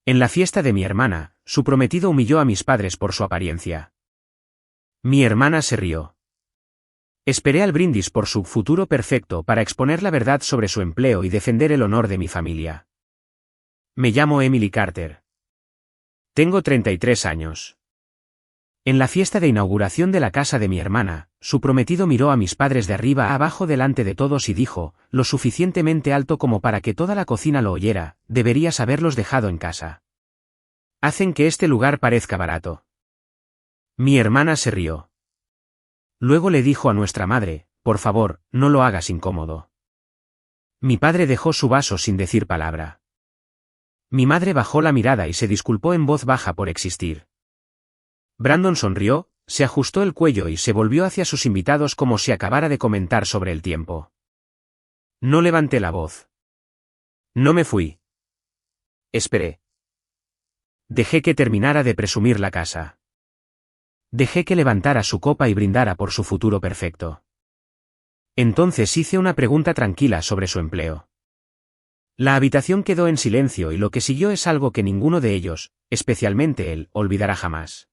En la fiesta de mi hermana, su prometido humilló a mis padres por su apariencia. Mi hermana se rió. Esperé al brindis por su futuro perfecto para exponer la verdad sobre su empleo y defender el honor de mi familia. Me llamo Emily Carter. Tengo 33 años. En la fiesta de inauguración de la casa de mi hermana, su prometido miró a mis padres de arriba a abajo delante de todos y dijo, lo suficientemente alto como para que toda la cocina lo oyera, deberías haberlos dejado en casa. Hacen que este lugar parezca barato. Mi hermana se rió. Luego le dijo a nuestra madre, por favor, no lo hagas incómodo. Mi padre dejó su vaso sin decir palabra. Mi madre bajó la mirada y se disculpó en voz baja por existir. Brandon sonrió, se ajustó el cuello y se volvió hacia sus invitados como si acabara de comentar sobre el tiempo. No levanté la voz. No me fui. Esperé. Dejé que terminara de presumir la casa. Dejé que levantara su copa y brindara por su futuro perfecto. Entonces hice una pregunta tranquila sobre su empleo. La habitación quedó en silencio y lo que siguió es algo que ninguno de ellos, especialmente él, olvidará jamás.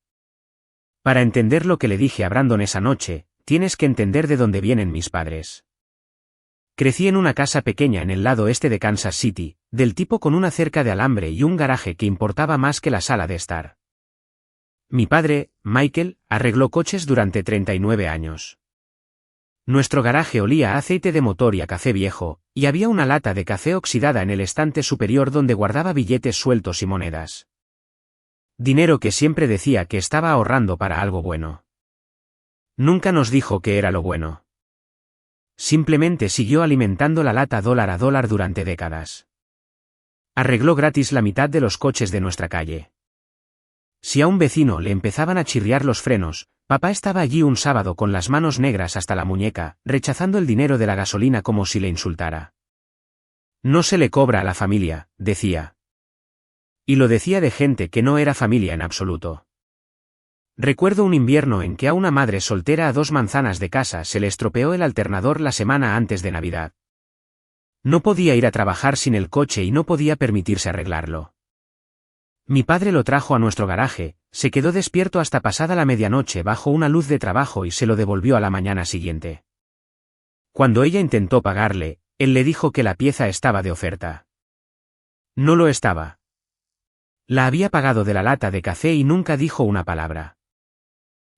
Para entender lo que le dije a Brandon esa noche, tienes que entender de dónde vienen mis padres. Crecí en una casa pequeña en el lado este de Kansas City, del tipo con una cerca de alambre y un garaje que importaba más que la sala de estar. Mi padre, Michael, arregló coches durante 39 años. Nuestro garaje olía a aceite de motor y a café viejo, y había una lata de café oxidada en el estante superior donde guardaba billetes sueltos y monedas. Dinero que siempre decía que estaba ahorrando para algo bueno. Nunca nos dijo que era lo bueno. Simplemente siguió alimentando la lata dólar a dólar durante décadas. Arregló gratis la mitad de los coches de nuestra calle. Si a un vecino le empezaban a chirriar los frenos, papá estaba allí un sábado con las manos negras hasta la muñeca, rechazando el dinero de la gasolina como si le insultara. No se le cobra a la familia, decía. Y lo decía de gente que no era familia en absoluto. Recuerdo un invierno en que a una madre soltera a 2 manzanas de casa se le estropeó el alternador la semana antes de Navidad. No podía ir a trabajar sin el coche y no podía permitirse arreglarlo. Mi padre lo trajo a nuestro garaje, se quedó despierto hasta pasada la medianoche bajo una luz de trabajo y se lo devolvió a la mañana siguiente. Cuando ella intentó pagarle, él le dijo que la pieza estaba de oferta. No lo estaba. La había pagado de la lata de café y nunca dijo una palabra.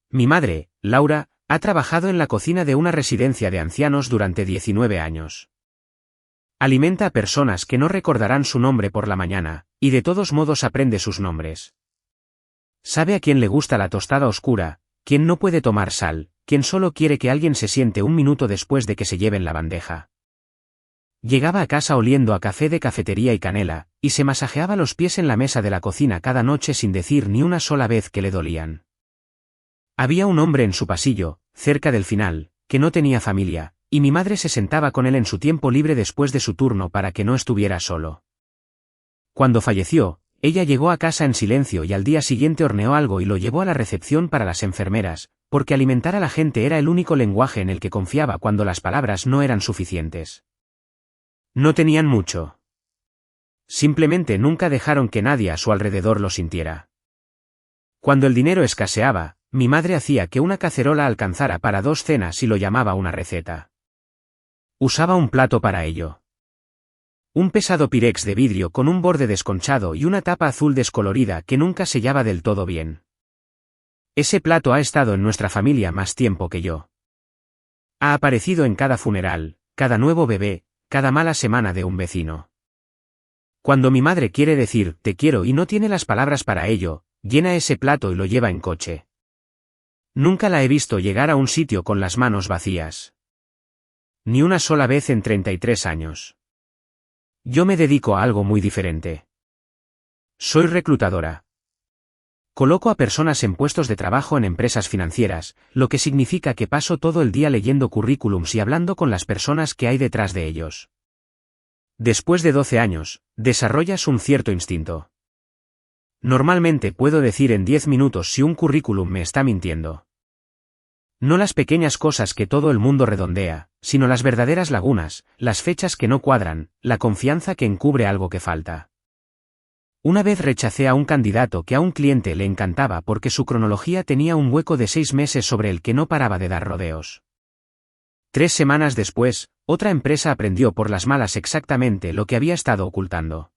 Mi madre, Laura, ha trabajado en la cocina de una residencia de ancianos durante 19 años. Alimenta a personas que no recordarán su nombre por la mañana, y de todos modos aprende sus nombres. Sabe a quién le gusta la tostada oscura, quién no puede tomar sal, quién solo quiere que alguien se siente un minuto después de que se lleven la bandeja. Llegaba a casa oliendo a café de cafetería y canela, y se masajeaba los pies en la mesa de la cocina cada noche sin decir ni una sola vez que le dolían. Había un hombre en su pasillo, cerca del final, que no tenía familia, y mi madre se sentaba con él en su tiempo libre después de su turno para que no estuviera solo. Cuando falleció, ella llegó a casa en silencio y al día siguiente horneó algo y lo llevó a la recepción para las enfermeras, porque alimentar a la gente era el único lenguaje en el que confiaba cuando las palabras no eran suficientes. No tenían mucho. Simplemente nunca dejaron que nadie a su alrededor lo sintiera. Cuando el dinero escaseaba, mi madre hacía que una cacerola alcanzara para 2 cenas y lo llamaba una receta. Usaba un plato para ello. Un pesado pirex de vidrio con un borde desconchado y una tapa azul descolorida que nunca sellaba del todo bien. Ese plato ha estado en nuestra familia más tiempo que yo. Ha aparecido en cada funeral, cada nuevo bebé, cada mala semana de un vecino. Cuando mi madre quiere decir te quiero y no tiene las palabras para ello, llena ese plato y lo lleva en coche. Nunca la he visto llegar a un sitio con las manos vacías. Ni una sola vez en 33 años. Yo me dedico a algo muy diferente. Soy reclutadora. Coloco a personas en puestos de trabajo en empresas financieras, lo que significa que paso todo el día leyendo currículums y hablando con las personas que hay detrás de ellos. Después de 12 años, desarrollas un cierto instinto. Normalmente puedo decir en 10 minutos si un currículum me está mintiendo. No las pequeñas cosas que todo el mundo redondea, sino las verdaderas lagunas, las fechas que no cuadran, la confianza que encubre algo que falta. Una vez rechacé a un candidato que a un cliente le encantaba porque su cronología tenía un hueco de 6 meses sobre el que no paraba de dar rodeos. 3 semanas después, otra empresa aprendió por las malas exactamente lo que había estado ocultando.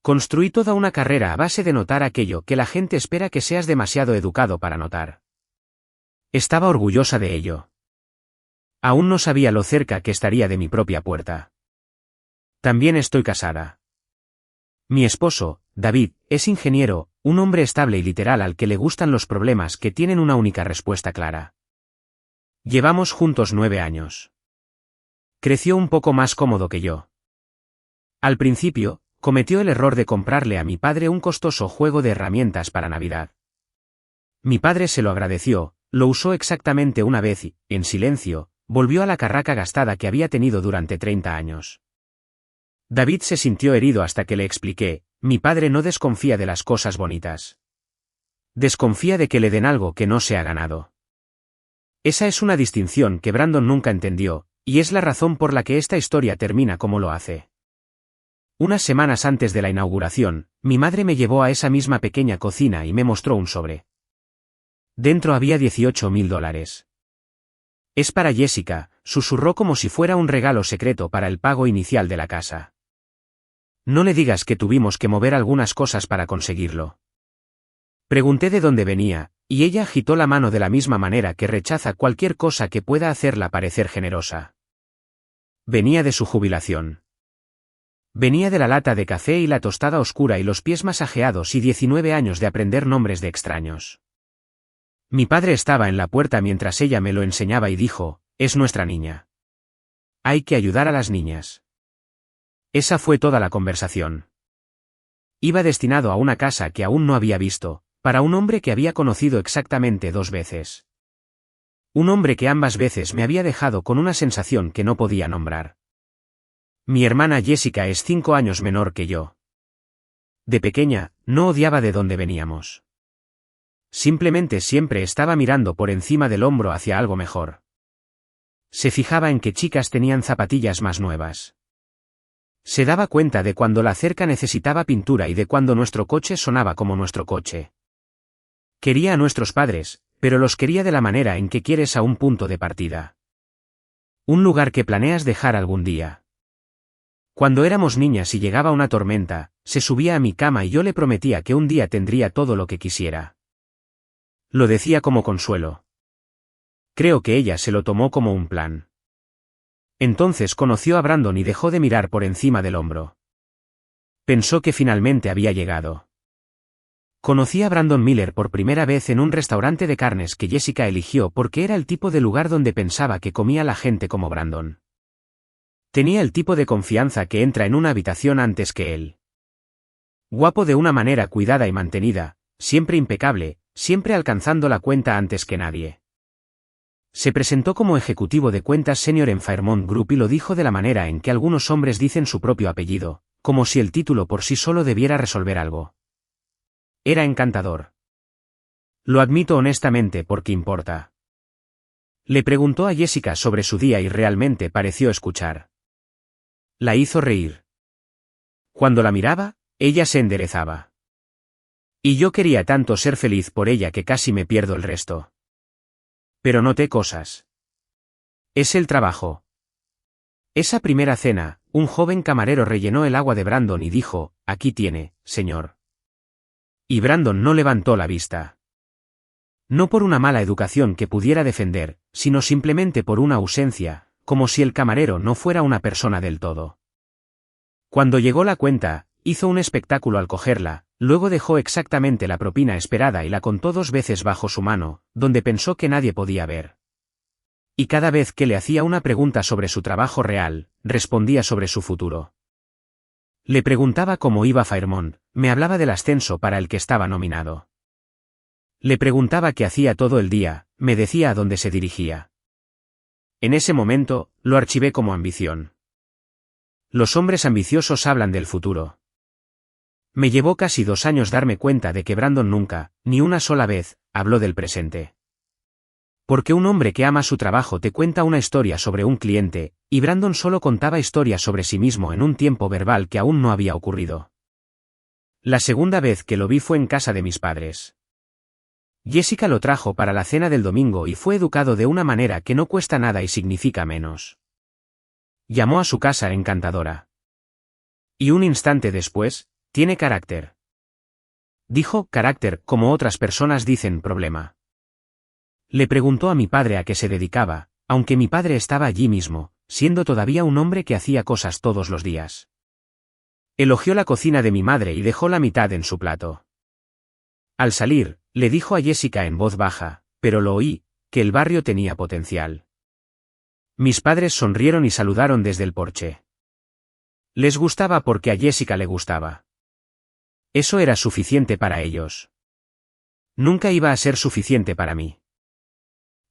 Construí toda una carrera a base de notar aquello que la gente espera que seas demasiado educado para notar. Estaba orgullosa de ello. Aún no sabía lo cerca que estaría de mi propia puerta. También estoy casada. Mi esposo, David, es ingeniero, un hombre estable y literal al que le gustan los problemas que tienen una única respuesta clara. Llevamos juntos 9 años. Creció un poco más cómodo que yo. Al principio, cometió el error de comprarle a mi padre un costoso juego de herramientas para Navidad. Mi padre se lo agradeció, lo usó exactamente una vez y, en silencio, volvió a la carraca gastada que había tenido durante 30 años. David se sintió herido hasta que le expliqué, mi padre no desconfía de las cosas bonitas. Desconfía de que le den algo que no se ha ganado. Esa es una distinción que Brandon nunca entendió, y es la razón por la que esta historia termina como lo hace. Unas semanas antes de la inauguración, mi madre me llevó a esa misma pequeña cocina y me mostró un sobre. Dentro había $18.000. Es para Jessica, susurró como si fuera un regalo secreto para el pago inicial de la casa. No le digas que tuvimos que mover algunas cosas para conseguirlo. Pregunté de dónde venía, y ella agitó la mano de la misma manera que rechaza cualquier cosa que pueda hacerla parecer generosa. Venía de su jubilación. Venía de la lata de café y la tostada oscura y los pies masajeados y 19 años de aprender nombres de extraños. Mi padre estaba en la puerta mientras ella me lo enseñaba y dijo, es nuestra niña. Hay que ayudar a las niñas. Esa fue toda la conversación. Iba destinado a una casa que aún no había visto, para un hombre que había conocido exactamente 2 veces. Un hombre que ambas veces me había dejado con una sensación que no podía nombrar. Mi hermana Jessica es 5 años menor que yo. De pequeña, no odiaba de dónde veníamos. Simplemente siempre estaba mirando por encima del hombro hacia algo mejor. Se fijaba en que chicas tenían zapatillas más nuevas. Se daba cuenta de cuando la cerca necesitaba pintura y de cuando nuestro coche sonaba como nuestro coche. Quería a nuestros padres, pero los quería de la manera en que quieres a un punto de partida. Un lugar que planeas dejar algún día. Cuando éramos niñas y llegaba una tormenta, se subía a mi cama y yo le prometía que un día tendría todo lo que quisiera. Lo decía como consuelo. Creo que ella se lo tomó como un plan. Entonces conoció a Brandon y dejó de mirar por encima del hombro. Pensó que finalmente había llegado. Conocí a Brandon Miller por primera vez en un restaurante de carnes que Jessica eligió porque era el tipo de lugar donde pensaba que comía la gente como Brandon. Tenía el tipo de confianza que entra en una habitación antes que él. Guapo de una manera cuidada y mantenida, siempre impecable, siempre alcanzando la cuenta antes que nadie. Se presentó como ejecutivo de cuentas senior en Fairmont Group y lo dijo de la manera en que algunos hombres dicen su propio apellido, como si el título por sí solo debiera resolver algo. Era encantador. Lo admito honestamente porque importa. Le preguntó a Jessica sobre su día y realmente pareció escuchar. La hizo reír. Cuando la miraba, ella se enderezaba. Y yo quería tanto ser feliz por ella que casi me pierdo el resto. Pero noté cosas. Es el trabajo. Esa primera cena, un joven camarero rellenó el agua de Brandon y dijo, aquí tiene, señor. Y Brandon no levantó la vista. No por una mala educación que pudiera defender, sino simplemente por una ausencia, como si el camarero no fuera una persona del todo. Cuando llegó la cuenta, hizo un espectáculo al cogerla, luego dejó exactamente la propina esperada y la contó 2 veces bajo su mano, donde pensó que nadie podía ver. Y cada vez que le hacía una pregunta sobre su trabajo real, respondía sobre su futuro. Le preguntaba cómo iba Fairmont, me hablaba del ascenso para el que estaba nominado. Le preguntaba qué hacía todo el día, me decía a dónde se dirigía. En ese momento, lo archivé como ambición. Los hombres ambiciosos hablan del futuro. Me llevó casi 2 años darme cuenta de que Brandon nunca, ni una sola vez, habló del presente. Porque un hombre que ama su trabajo te cuenta una historia sobre un cliente, y Brandon solo contaba historias sobre sí mismo en un tiempo verbal que aún no había ocurrido. La segunda vez que lo vi fue en casa de mis padres. Jessica lo trajo para la cena del domingo y fue educado de una manera que no cuesta nada y significa menos. Llamó a su casa encantadora. Y un instante después, tiene carácter. Dijo carácter como otras personas dicen problema. Le preguntó a mi padre a qué se dedicaba, aunque mi padre estaba allí mismo, siendo todavía un hombre que hacía cosas todos los días. Elogió la cocina de mi madre y dejó la mitad en su plato. Al salir, le dijo a Jessica en voz baja, pero lo oí, que el barrio tenía potencial. Mis padres sonrieron y saludaron desde el porche. Les gustaba porque a Jessica le gustaba. Eso era suficiente para ellos. Nunca iba a ser suficiente para mí.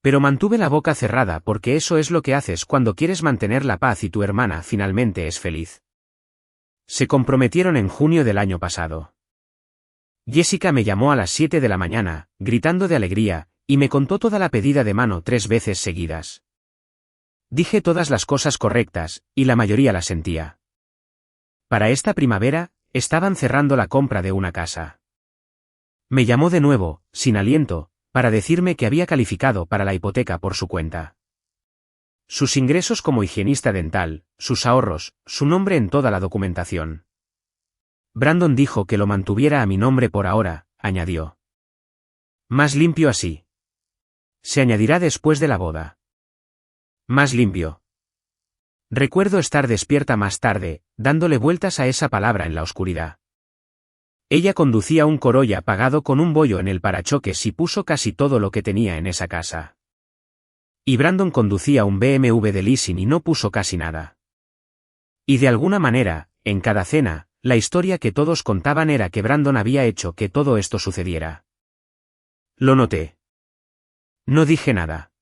Pero mantuve la boca cerrada porque eso es lo que haces cuando quieres mantener la paz y tu hermana finalmente es feliz. Se comprometieron en junio del año pasado. Jessica me llamó a las 7 de la mañana, gritando de alegría, y me contó toda la pedida de mano 3 veces seguidas. Dije todas las cosas correctas, y la mayoría las sentía. Para esta primavera, estaban cerrando la compra de una casa. Me llamó de nuevo, sin aliento, para decirme que había calificado para la hipoteca por su cuenta. Sus ingresos como higienista dental, sus ahorros, su nombre en toda la documentación. Brandon dijo que lo mantuviera a mi nombre por ahora, añadió. Más limpio así. Se añadirá después de la boda. Más limpio. Recuerdo estar despierta más tarde, dándole vueltas a esa palabra en la oscuridad. Ella conducía un Corolla apagado con un bollo en el parachoques y puso casi todo lo que tenía en esa casa. Y Brandon conducía un BMW de leasing y no puso casi nada. Y de alguna manera, en cada cena, la historia que todos contaban era que Brandon había hecho que todo esto sucediera. Lo noté. No dije nada.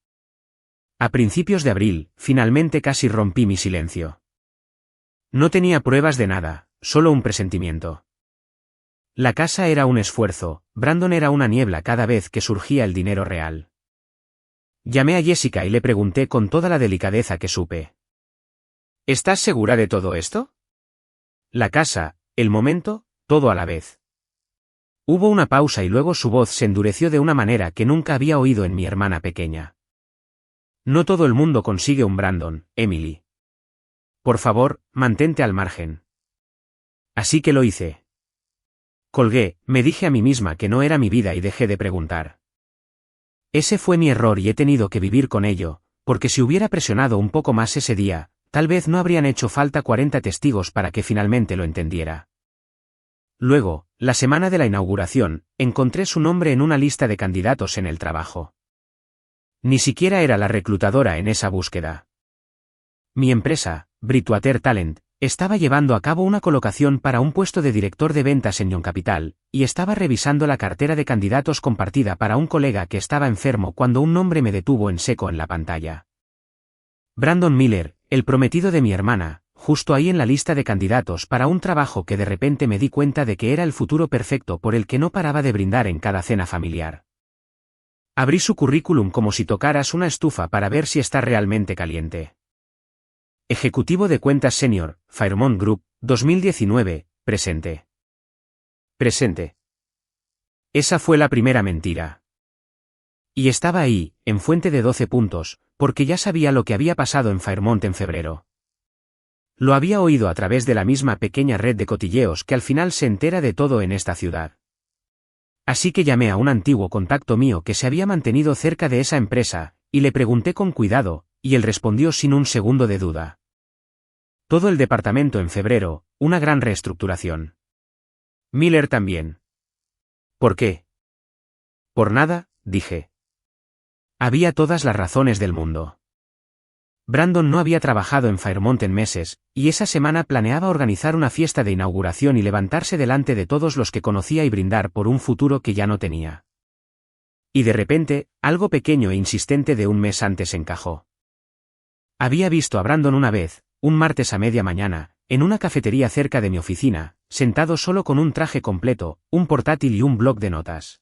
A principios de abril, finalmente casi rompí mi silencio. No tenía pruebas de nada, solo un presentimiento. La casa era un esfuerzo, Brandon era una niebla cada vez que surgía el dinero real. Llamé a Jessica y le pregunté con toda la delicadeza que supe. ¿Estás segura de todo esto? La casa, el momento, todo a la vez. Hubo una pausa y luego su voz se endureció de una manera que nunca había oído en mi hermana pequeña. No todo el mundo consigue un Brandon, Emily. Por favor, mantente al margen. Así que lo hice. Colgué, me dije a mí misma que no era mi vida y dejé de preguntar. Ese fue mi error y he tenido que vivir con ello, porque si hubiera presionado un poco más ese día, tal vez no habrían hecho falta 40 testigos para que finalmente lo entendiera. Luego, la semana de la inauguración, encontré su nombre en una lista de candidatos en el trabajo. Ni siquiera era la reclutadora en esa búsqueda. Mi empresa, Bridgewater Talent, estaba llevando a cabo una colocación para un puesto de director de ventas en Young Capital, y estaba revisando la cartera de candidatos compartida para un colega que estaba enfermo cuando un nombre me detuvo en seco en la pantalla. Brandon Miller, el prometido de mi hermana, justo ahí en la lista de candidatos para un trabajo que de repente me di cuenta de que era el futuro perfecto por el que no paraba de brindar en cada cena familiar. Abrí su currículum como si tocaras una estufa para ver si está realmente caliente. Ejecutivo de cuentas senior, Fairmont Group, 2019, presente. Presente. Esa fue la primera mentira. Y estaba ahí, en fuente de 12 puntos, porque ya sabía lo que había pasado en Fairmont en febrero. Lo había oído a través de la misma pequeña red de cotilleos que al final se entera de todo en esta ciudad. Así que llamé a un antiguo contacto mío que se había mantenido cerca de esa empresa, y le pregunté con cuidado, y él respondió sin un segundo de duda. Todo el departamento en febrero, una gran reestructuración. Miller también. ¿Por qué? Por nada, dije. Había todas las razones del mundo. Brandon no había trabajado en Fairmont en meses, y esa semana planeaba organizar una fiesta de inauguración y levantarse delante de todos los que conocía y brindar por un futuro que ya no tenía. Y de repente, algo pequeño e insistente de un mes antes encajó. Había visto a Brandon una vez, un martes a media mañana, en una cafetería cerca de mi oficina, sentado solo con un traje completo, un portátil y un bloc de notas.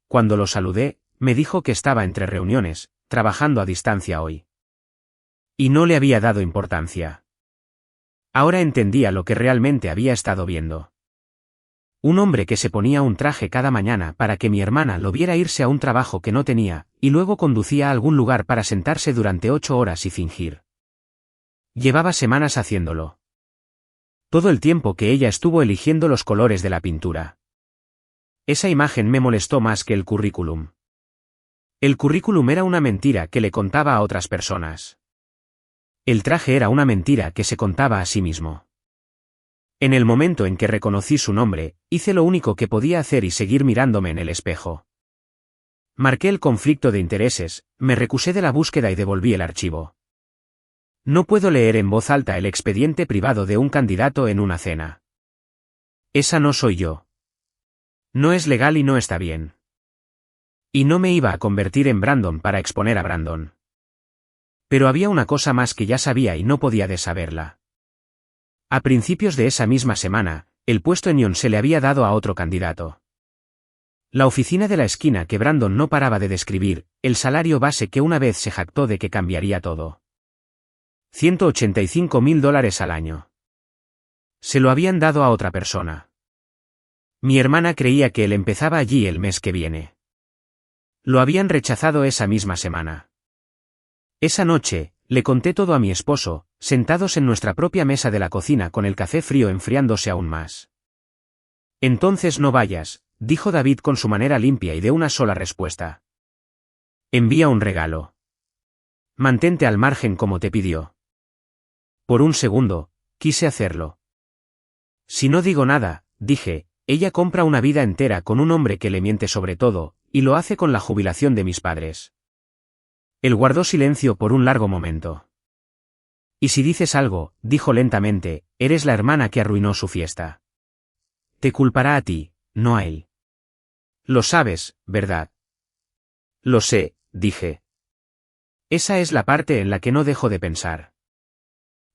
Cuando lo saludé, me dijo que estaba entre reuniones, trabajando a distancia hoy. Y no le había dado importancia. Ahora entendía lo que realmente había estado viendo. Un hombre que se ponía un traje cada mañana para que mi hermana lo viera irse a un trabajo que no tenía, y luego conducía a algún lugar para sentarse durante 8 horas y fingir. Llevaba semanas haciéndolo. Todo el tiempo que ella estuvo eligiendo los colores de la pintura. Esa imagen me molestó más que el currículum. El currículum era una mentira que le contaba a otras personas. El traje era una mentira que se contaba a sí mismo. En el momento en que reconocí su nombre, hice lo único que podía hacer y seguir mirándome en el espejo. Marqué el conflicto de intereses, me recusé de la búsqueda y devolví el archivo. No puedo leer en voz alta el expediente privado de un candidato en una cena. Esa no soy yo. No es legal y no está bien. Y no me iba a convertir en Brandon para exponer a Brandon. Pero había una cosa más que ya sabía y no podía desaberla. A principios de esa misma semana, el puesto en Ion se le había dado a otro candidato. La oficina de la esquina que Brandon no paraba de describir, el salario base que una vez se jactó de que cambiaría todo. $185.000 al año. Se lo habían dado a otra persona. Mi hermana creía que él empezaba allí el mes que viene. Lo habían rechazado esa misma semana. Esa noche, le conté todo a mi esposo, sentados en nuestra propia mesa de la cocina con el café frío enfriándose aún más. Entonces no vayas, dijo David con su manera limpia y de una sola respuesta. Envía un regalo. Mantente al margen como te pidió. Por un segundo, quise hacerlo. Si no digo nada, dije, ella compra una vida entera con un hombre que le miente sobre todo, y lo hace con la jubilación de mis padres. Él guardó silencio por un largo momento. Y si dices algo, dijo lentamente, eres la hermana que arruinó su fiesta. Te culpará a ti, no a él. Lo sabes, ¿verdad? Lo sé, dije. Esa es la parte en la que no dejo de pensar.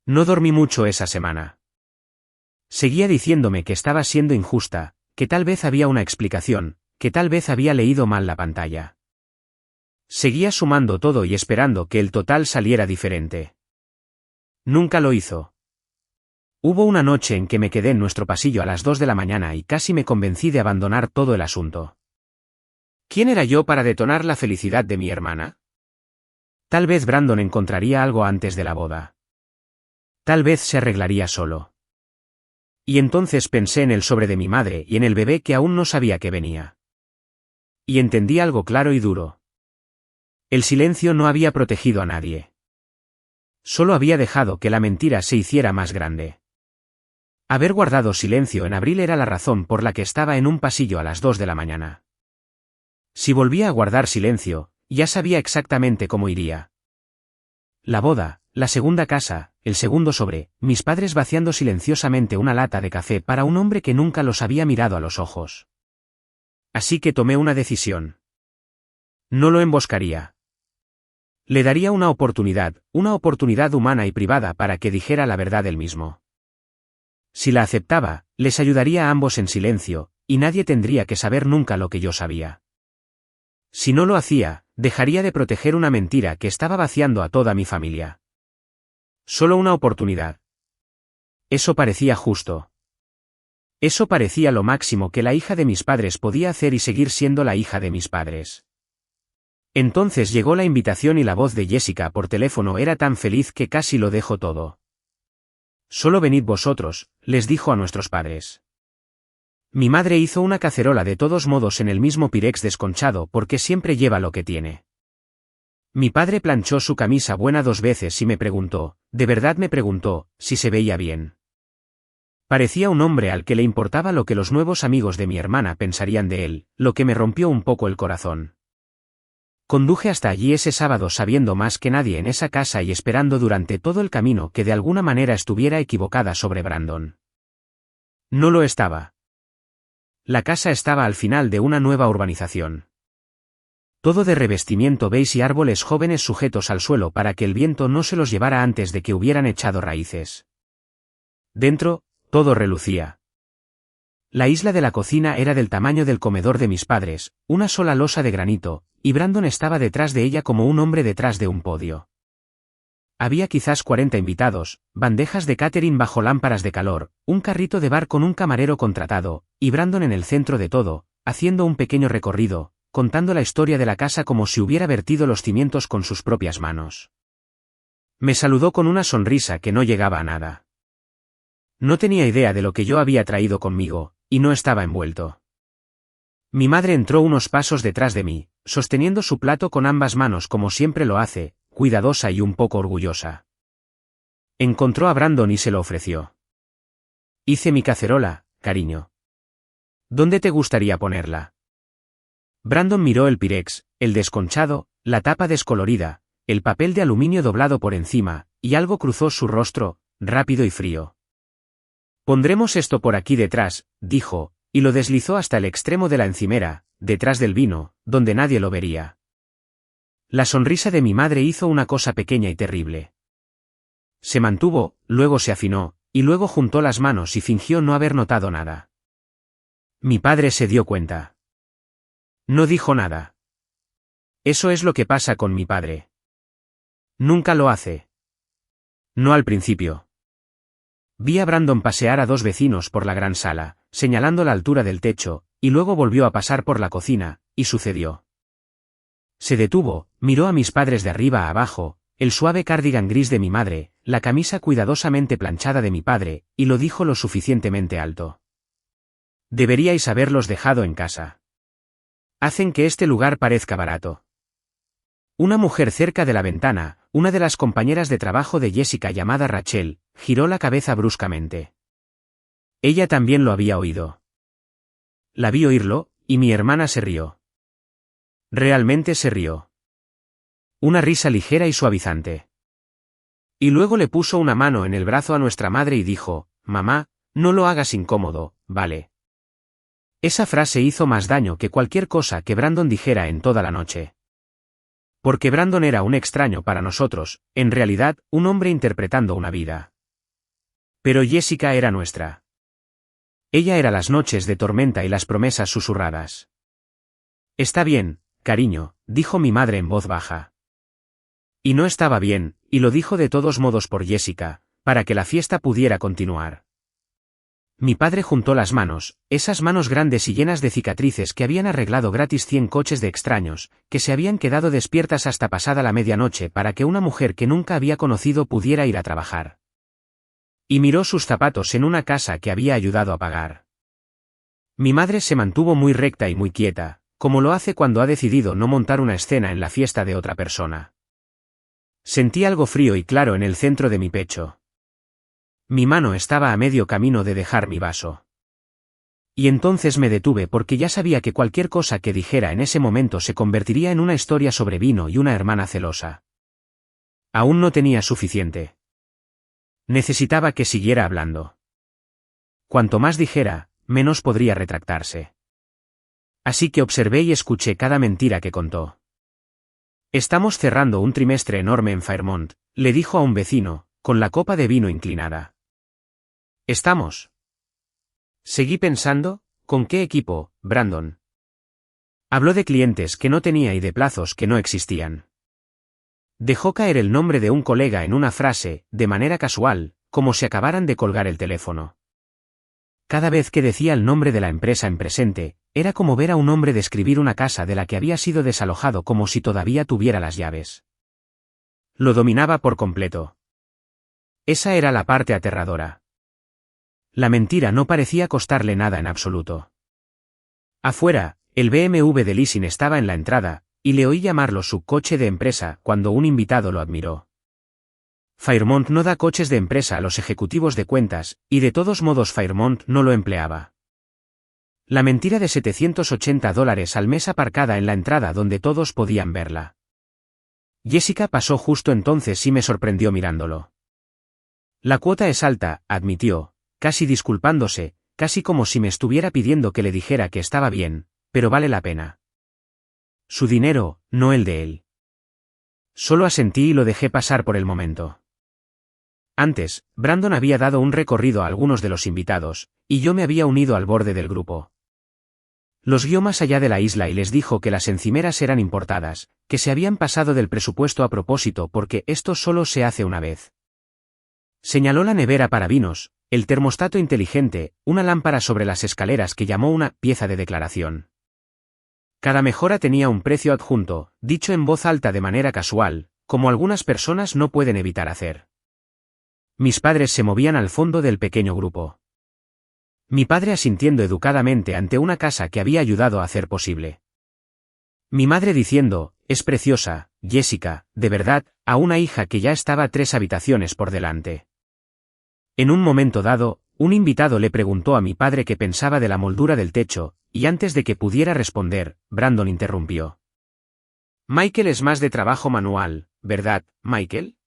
No dormí mucho esa semana. Seguía diciéndome que estaba siendo injusta, que tal vez había una explicación, que tal vez había leído mal la pantalla. Seguía sumando todo y esperando que el total saliera diferente. Nunca lo hizo. Hubo una noche en que me quedé en nuestro pasillo a las 2 de la mañana y casi me convencí de abandonar todo el asunto. ¿Quién era yo para detonar la felicidad de mi hermana? Tal vez Brandon encontraría algo antes de la boda. Tal vez se arreglaría solo. Y entonces pensé en el sobre de mi madre y en el bebé que aún no sabía que venía. Y entendí algo claro y duro. El silencio no había protegido a nadie. Solo había dejado que la mentira se hiciera más grande. Haber guardado silencio en abril era la razón por la que estaba en un pasillo a las 2 de la mañana. Si volvía a guardar silencio, ya sabía exactamente cómo iría. La boda, la segunda casa, el segundo sobre, mis padres vaciando silenciosamente una lata de café para un hombre que nunca los había mirado a los ojos. Así que tomé una decisión. No lo emboscaría. Le daría una oportunidad humana y privada para que dijera la verdad él mismo. Si la aceptaba, les ayudaría a ambos en silencio, y nadie tendría que saber nunca lo que yo sabía. Si no lo hacía, dejaría de proteger una mentira que estaba vaciando a toda mi familia. Solo una oportunidad. Eso parecía justo. Eso parecía lo máximo que la hija de mis padres podía hacer y seguir siendo la hija de mis padres. Entonces llegó la invitación y la voz de Jessica por teléfono era tan feliz que casi lo dejó todo. Solo venid vosotros, les dijo a nuestros padres. Mi madre hizo una cacerola de todos modos en el mismo pirex desconchado porque siempre lleva lo que tiene. Mi padre planchó su camisa buena 2 veces y me preguntó, de verdad me preguntó, si se veía bien. Parecía un hombre al que le importaba lo que los nuevos amigos de mi hermana pensarían de él, lo que me rompió un poco el corazón. Conduje hasta allí ese sábado sabiendo más que nadie en esa casa y esperando durante todo el camino que de alguna manera estuviera equivocada sobre Brandon. No lo estaba. La casa estaba al final de una nueva urbanización. Todo de revestimiento beige y árboles jóvenes sujetos al suelo para que el viento no se los llevara antes de que hubieran echado raíces. Dentro, todo relucía. La isla de la cocina era del tamaño del comedor de mis padres, una sola losa de granito, y Brandon estaba detrás de ella como un hombre detrás de un podio. Había quizás 40 invitados, bandejas de catering bajo lámparas de calor, un carrito de bar con un camarero contratado, y Brandon en el centro de todo, haciendo un pequeño recorrido, contando la historia de la casa como si hubiera vertido los cimientos con sus propias manos. Me saludó con una sonrisa que no llegaba a nada. No tenía idea de lo que yo había traído conmigo, y no estaba envuelto. Mi madre entró unos pasos detrás de mí, sosteniendo su plato con ambas manos como siempre lo hace, cuidadosa y un poco orgullosa. Encontró a Brandon y se lo ofreció. Hice mi cacerola, cariño. ¿Dónde te gustaría ponerla? Brandon miró el pirex, el desconchado, la tapa descolorida, el papel de aluminio doblado por encima, y algo cruzó su rostro, rápido y frío. Pondremos esto por aquí detrás, dijo, y lo deslizó hasta el extremo de la encimera, detrás del vino, donde nadie lo vería. La sonrisa de mi madre hizo una cosa pequeña y terrible. Se mantuvo, luego se afinó, y luego juntó las manos y fingió no haber notado nada. Mi padre se dio cuenta. No dijo nada. Eso es lo que pasa con mi padre. Nunca lo hace. No al principio. Vi a Brandon pasear a dos vecinos por la gran sala, señalando la altura del techo, y luego volvió a pasar por la cocina, y sucedió. Se detuvo, miró a mis padres de arriba a abajo, el suave cardigan gris de mi madre, la camisa cuidadosamente planchada de mi padre, y lo dijo lo suficientemente alto. Deberíais haberlos dejado en casa. Hacen que este lugar parezca barato. Una mujer cerca de la ventana, una de las compañeras de trabajo de Jessica llamada Rachel, giró la cabeza bruscamente. Ella también lo había oído. La vi oírlo, y mi hermana se rió. Realmente se rió. Una risa ligera y suavizante. Y luego le puso una mano en el brazo a nuestra madre y dijo, «Mamá, no lo hagas incómodo, ¿vale?» Esa frase hizo más daño que cualquier cosa que Brandon dijera en toda la noche. Porque Brandon era un extraño para nosotros, en realidad, un hombre interpretando una vida. Pero Jessica era nuestra. Ella era las noches de tormenta y las promesas susurradas. Está bien, cariño, dijo mi madre en voz baja. Y no estaba bien, y lo dijo de todos modos por Jessica, para que la fiesta pudiera continuar. Mi padre juntó las manos, esas manos grandes y llenas de cicatrices que habían arreglado gratis 100 coches de extraños, que se habían quedado despiertas hasta pasada la medianoche para que una mujer que nunca había conocido pudiera ir a trabajar. Y miró sus zapatos en una casa que había ayudado a pagar. Mi madre se mantuvo muy recta y muy quieta, como lo hace cuando ha decidido no montar una escena en la fiesta de otra persona. Sentí algo frío y claro en el centro de mi pecho. Mi mano estaba a medio camino de dejar mi vaso. Y entonces me detuve porque ya sabía que cualquier cosa que dijera en ese momento se convertiría en una historia sobre vino y una hermana celosa. Aún no tenía suficiente. Necesitaba que siguiera hablando. Cuanto más dijera, menos podría retractarse. Así que observé y escuché cada mentira que contó. Estamos cerrando un trimestre enorme en Fairmont, le dijo a un vecino, con la copa de vino inclinada. ¿Estamos? Seguí pensando, ¿con qué equipo, Brandon? Habló de clientes que no tenía y de plazos que no existían. Dejó caer el nombre de un colega en una frase, de manera casual, como si acabaran de colgar el teléfono. Cada vez que decía el nombre de la empresa en presente, era como ver a un hombre describir una casa de la que había sido desalojado como si todavía tuviera las llaves. Lo dominaba por completo. Esa era la parte aterradora. La mentira no parecía costarle nada en absoluto. Afuera, el BMW de leasing estaba en la entrada, y le oí llamarlo su coche de empresa cuando un invitado lo admiró. Fairmont no da coches de empresa a los ejecutivos de cuentas, y de todos modos Fairmont no lo empleaba. La mentira de $780 al mes aparcada en la entrada donde todos podían verla. Jessica pasó justo entonces y me sorprendió mirándolo. La cuota es alta, admitió, casi disculpándose, casi como si me estuviera pidiendo que le dijera que estaba bien, pero vale la pena. Su dinero, no el de él. Solo asentí y lo dejé pasar por el momento. Antes, Brandon había dado un recorrido a algunos de los invitados, y yo me había unido al borde del grupo. Los guió más allá de la isla y les dijo que las encimeras eran importadas, que se habían pasado del presupuesto a propósito porque esto solo se hace una vez. Señaló la nevera para vinos, el termostato inteligente, una lámpara sobre las escaleras que llamó una pieza de declaración. Cada mejora tenía un precio adjunto, dicho en voz alta de manera casual, como algunas personas no pueden evitar hacer. Mis padres se movían al fondo del pequeño grupo. Mi padre asintiendo educadamente ante una casa que había ayudado a hacer posible. Mi madre diciendo, es preciosa, Jessica, de verdad, a una hija que ya estaba 3 habitaciones por delante. En un momento dado, un invitado le preguntó a mi padre qué pensaba de la moldura del techo, y antes de que pudiera responder, Brandon interrumpió. Michael es más de trabajo manual, ¿verdad, Michael?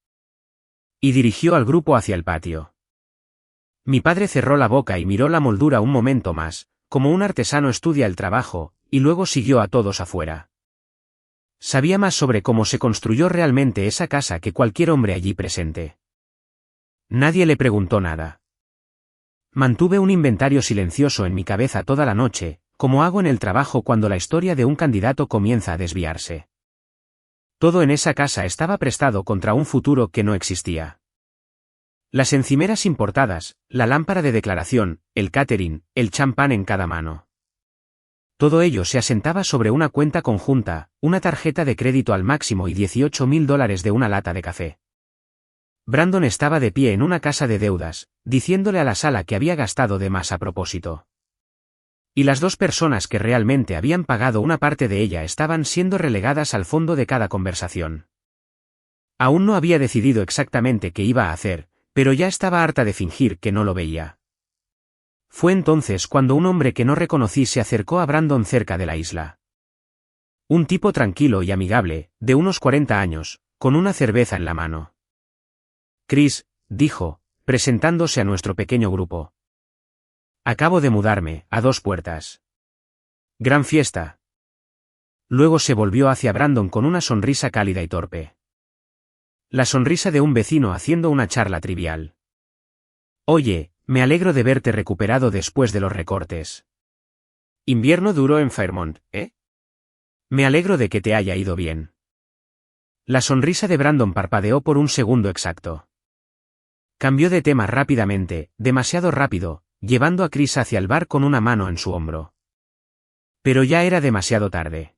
Y dirigió al grupo hacia el patio. Mi padre cerró la boca y miró la moldura un momento más, como un artesano estudia el trabajo, y luego siguió a todos afuera. Sabía más sobre cómo se construyó realmente esa casa que cualquier hombre allí presente. Nadie le preguntó nada. Mantuve un inventario silencioso en mi cabeza toda la noche, como hago en el trabajo cuando la historia de un candidato comienza a desviarse. Todo en esa casa estaba prestado contra un futuro que no existía. Las encimeras importadas, la lámpara de declaración, el catering, el champán en cada mano. Todo ello se asentaba sobre una cuenta conjunta, una tarjeta de crédito al máximo y $18,000 de una lata de café. Brandon estaba de pie en una casa de deudas, diciéndole a la sala que había gastado de más a propósito. Y las 2 personas que realmente habían pagado una parte de ella estaban siendo relegadas al fondo de cada conversación. Aún no había decidido exactamente qué iba a hacer, pero ya estaba harta de fingir que no lo veía. Fue entonces cuando un hombre que no reconocí se acercó a Brandon cerca de la isla. Un tipo tranquilo y amigable, de unos 40 años, con una cerveza en la mano. Chris, dijo, presentándose a nuestro pequeño grupo. Acabo de mudarme, a 2 puertas. Gran fiesta. Luego se volvió hacia Brandon con una sonrisa cálida y torpe. La sonrisa de un vecino haciendo una charla trivial. Oye, me alegro de verte recuperado después de los recortes. Invierno duro en Fairmont, ¿eh? Me alegro de que te haya ido bien. La sonrisa de Brandon parpadeó por un segundo exacto. Cambió de tema rápidamente, demasiado rápido, llevando a Chris hacia el bar con una mano en su hombro. Pero ya era demasiado tarde.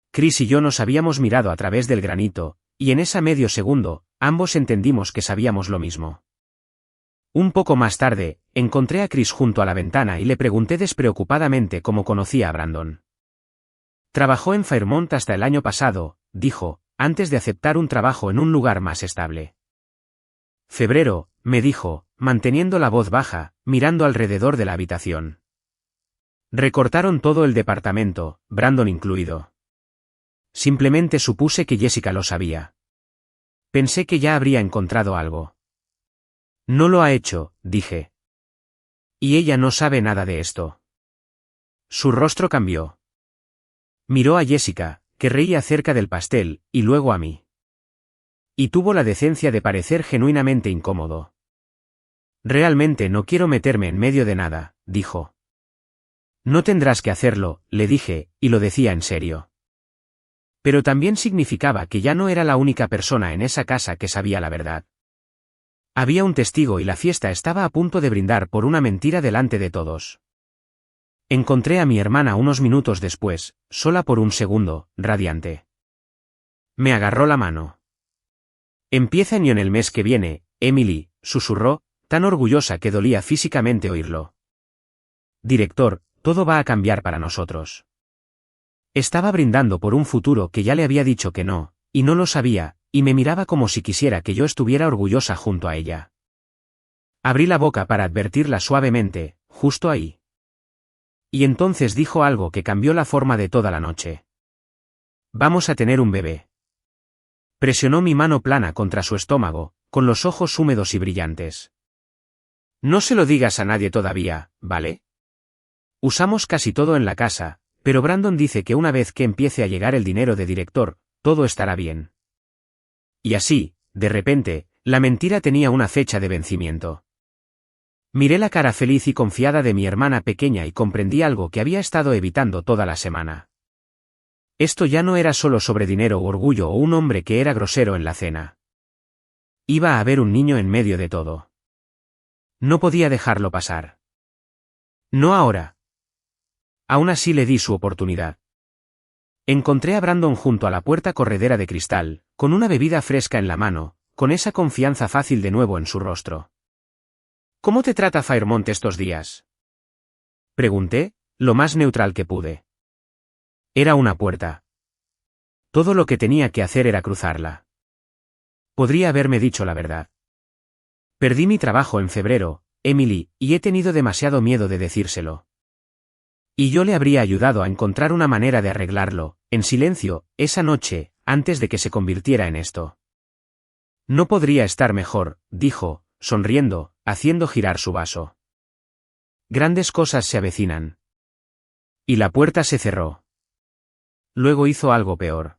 Chris y yo nos habíamos mirado a través del granito, y en ese medio segundo, ambos entendimos que sabíamos lo mismo. Un poco más tarde, encontré a Chris junto a la ventana y le pregunté despreocupadamente cómo conocía a Brandon. Trabajó en Fairmont hasta el año pasado, dijo, antes de aceptar un trabajo en un lugar más estable. Febrero, me dijo, manteniendo la voz baja, mirando alrededor de la habitación. Recortaron todo el departamento, Brandon incluido. Simplemente supuse que Jessica lo sabía. Pensé que ya habría encontrado algo. No lo ha hecho, dije. Y ella no sabe nada de esto. Su rostro cambió. Miró a Jessica, que reía cerca del pastel, y luego a mí. Y tuvo la decencia de parecer genuinamente incómodo. Realmente no quiero meterme en medio de nada, dijo. No tendrás que hacerlo, le dije, y lo decía en serio. Pero también significaba que ya no era la única persona en esa casa que sabía la verdad. Había un testigo y la fiesta estaba a punto de brindar por una mentira delante de todos. Encontré a mi hermana unos minutos después, sola por un segundo, radiante. Me agarró la mano. Empieza en el mes que viene, Emily, susurró, tan orgullosa que dolía físicamente oírlo. Director, todo va a cambiar para nosotros. Estaba brindando por un futuro que ya le había dicho que no, y no lo sabía, y me miraba como si quisiera que yo estuviera orgullosa junto a ella. Abrí la boca para advertirla suavemente, justo ahí. Y entonces dijo algo que cambió la forma de toda la noche. Vamos a tener un bebé. Presionó mi mano plana contra su estómago, con los ojos húmedos y brillantes. No se lo digas a nadie todavía, ¿vale? Usamos casi todo en la casa, pero Brandon dice que una vez que empiece a llegar el dinero de director, todo estará bien. Y así, de repente, la mentira tenía una fecha de vencimiento. Miré la cara feliz y confiada de mi hermana pequeña y comprendí algo que había estado evitando toda la semana. Esto ya no era solo sobre dinero u orgullo o un hombre que era grosero en la cena. Iba a haber un niño en medio de todo. No podía dejarlo pasar. No ahora. Aún así le di su oportunidad. Encontré a Brandon junto a la puerta corredera de cristal, con una bebida fresca en la mano, con esa confianza fácil de nuevo en su rostro. ¿Cómo te trata Fairmont estos días? Pregunté, lo más neutral que pude. Era una puerta. Todo lo que tenía que hacer era cruzarla. Podría haberme dicho la verdad. Perdí mi trabajo en febrero, Emily, y he tenido demasiado miedo de decírselo. Y yo le habría ayudado a encontrar una manera de arreglarlo, en silencio, esa noche, antes de que se convirtiera en esto. No podría estar mejor, dijo, sonriendo, haciendo girar su vaso. Grandes cosas se avecinan. Y la puerta se cerró. Luego hizo algo peor.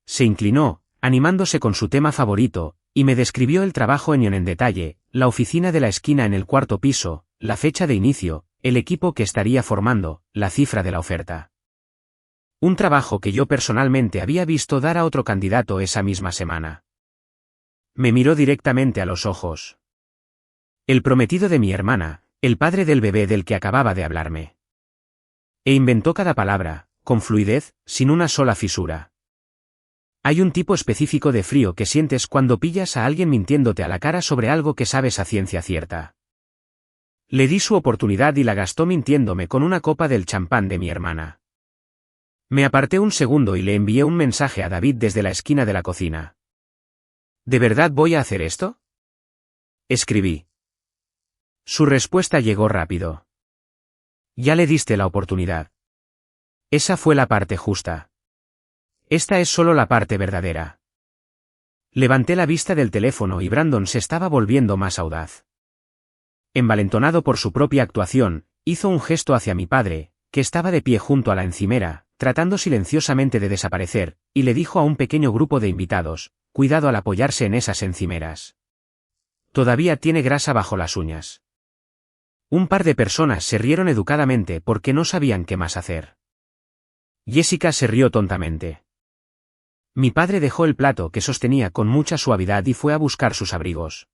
Se inclinó, animándose con su tema favorito, y me describió el trabajo en detalle, la oficina de la esquina en el cuarto piso, la fecha de inicio, el equipo que estaría formando, la cifra de la oferta. Un trabajo que yo personalmente había visto dar a otro candidato esa misma semana. Me miró directamente a los ojos. El prometido de mi hermana, el padre del bebé del que acababa de hablarme. E inventó cada palabra, con fluidez, sin una sola fisura. Hay un tipo específico de frío que sientes cuando pillas a alguien mintiéndote a la cara sobre algo que sabes a ciencia cierta. Le di su oportunidad y la gastó mintiéndome con una copa del champán de mi hermana. Me aparté un segundo y le envié un mensaje a David desde la esquina de la cocina. ¿De verdad voy a hacer esto? Escribí. Su respuesta llegó rápido. Ya le diste la oportunidad. Esa fue la parte justa. Esta es solo la parte verdadera. Levanté la vista del teléfono y Brandon se estaba volviendo más audaz. Envalentonado por su propia actuación, hizo un gesto hacia mi padre, que estaba de pie junto a la encimera, tratando silenciosamente de desaparecer, y le dijo a un pequeño grupo de invitados, cuidado al apoyarse en esas encimeras. Todavía tiene grasa bajo las uñas. Un par de personas se rieron educadamente porque no sabían qué más hacer. Jessica se rió tontamente. Mi padre dejó el plato que sostenía con mucha suavidad y fue a buscar sus abrigos.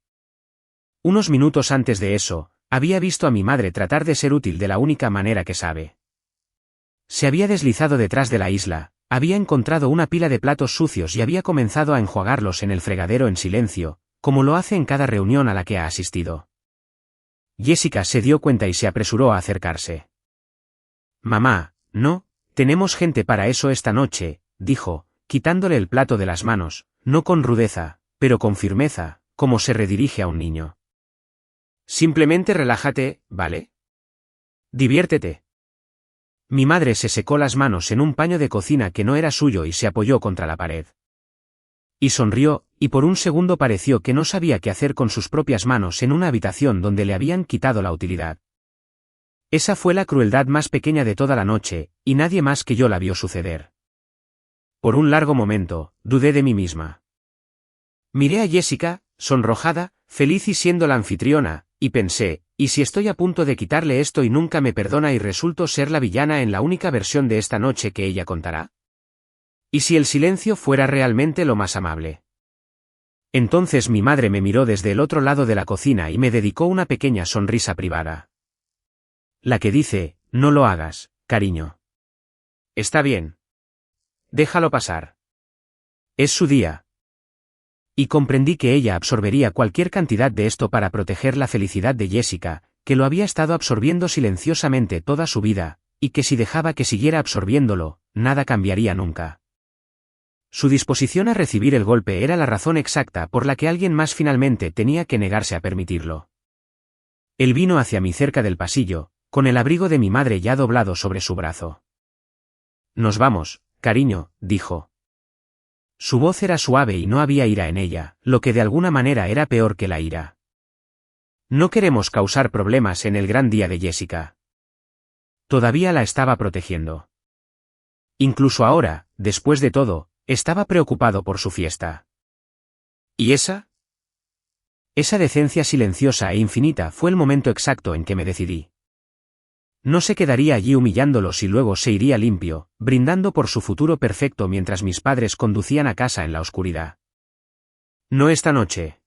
Unos minutos antes de eso, había visto a mi madre tratar de ser útil de la única manera que sabe. Se había deslizado detrás de la isla, había encontrado una pila de platos sucios y había comenzado a enjuagarlos en el fregadero en silencio, como lo hace en cada reunión a la que ha asistido. Jessica se dio cuenta y se apresuró a acercarse. Mamá, no, tenemos gente para eso esta noche, dijo, quitándole el plato de las manos, no con rudeza, pero con firmeza, como se redirige a un niño. Simplemente relájate, ¿vale? Diviértete. Mi madre se secó las manos en un paño de cocina que no era suyo y se apoyó contra la pared. Y sonrió, y por un segundo pareció que no sabía qué hacer con sus propias manos en una habitación donde le habían quitado la utilidad. Esa fue la crueldad más pequeña de toda la noche, y nadie más que yo la vio suceder. Por un largo momento, dudé de mí misma. Miré a Jessica, sonrojada, feliz y siendo la anfitriona, y pensé, ¿y si estoy a punto de quitarle esto y nunca me perdona y resulto ser la villana en la única versión de esta noche que ella contará? ¿Y si el silencio fuera realmente lo más amable? Entonces mi madre me miró desde el otro lado de la cocina y me dedicó una pequeña sonrisa privada. La que dice, no lo hagas, cariño. Está bien. Déjalo pasar. Es su día. Y comprendí que ella absorbería cualquier cantidad de esto para proteger la felicidad de Jessica, que lo había estado absorbiendo silenciosamente toda su vida, y que si dejaba que siguiera absorbiéndolo, nada cambiaría nunca. Su disposición a recibir el golpe era la razón exacta por la que alguien más finalmente tenía que negarse a permitirlo. Él vino hacia mí cerca del pasillo, con el abrigo de mi madre ya doblado sobre su brazo. Nos vamos, cariño, dijo. Su voz era suave y no había ira en ella, lo que de alguna manera era peor que la ira. No queremos causar problemas en el gran día de Jessica. Todavía la estaba protegiendo. Incluso ahora, después de todo, estaba preocupado por su fiesta. ¿Y esa? Esa decencia silenciosa e infinita fue el momento exacto en que me decidí. No se quedaría allí humillándolos y luego se iría limpio, brindando por su futuro perfecto mientras mis padres conducían a casa en la oscuridad. No esta noche.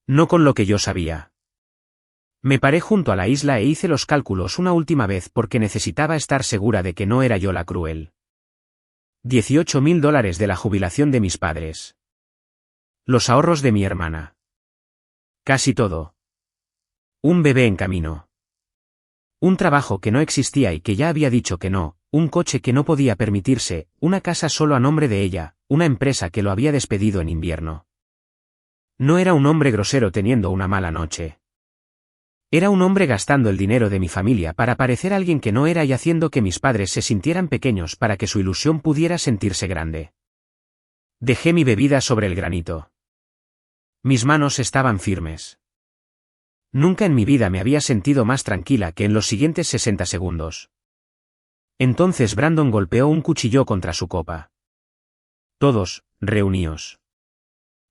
No con lo que yo sabía. Me paré junto a la isla e hice los cálculos una última vez porque necesitaba estar segura de que no era yo la cruel. $18.000 de la jubilación de mis padres. Los ahorros de mi hermana. Casi todo. Un bebé en camino. Un trabajo que no existía y que ya había dicho que no, un coche que no podía permitirse, una casa solo a nombre de ella, una empresa que lo había despedido en invierno. No era un hombre grosero teniendo una mala noche. Era un hombre gastando el dinero de mi familia para parecer alguien que no era y haciendo que mis padres se sintieran pequeños para que su ilusión pudiera sentirse grande. Dejé mi bebida sobre el granito. Mis manos estaban firmes. Nunca en mi vida me había sentido más tranquila que en los siguientes 60 segundos. Entonces Brandon golpeó un cuchillo contra su copa. Todos, reuníos.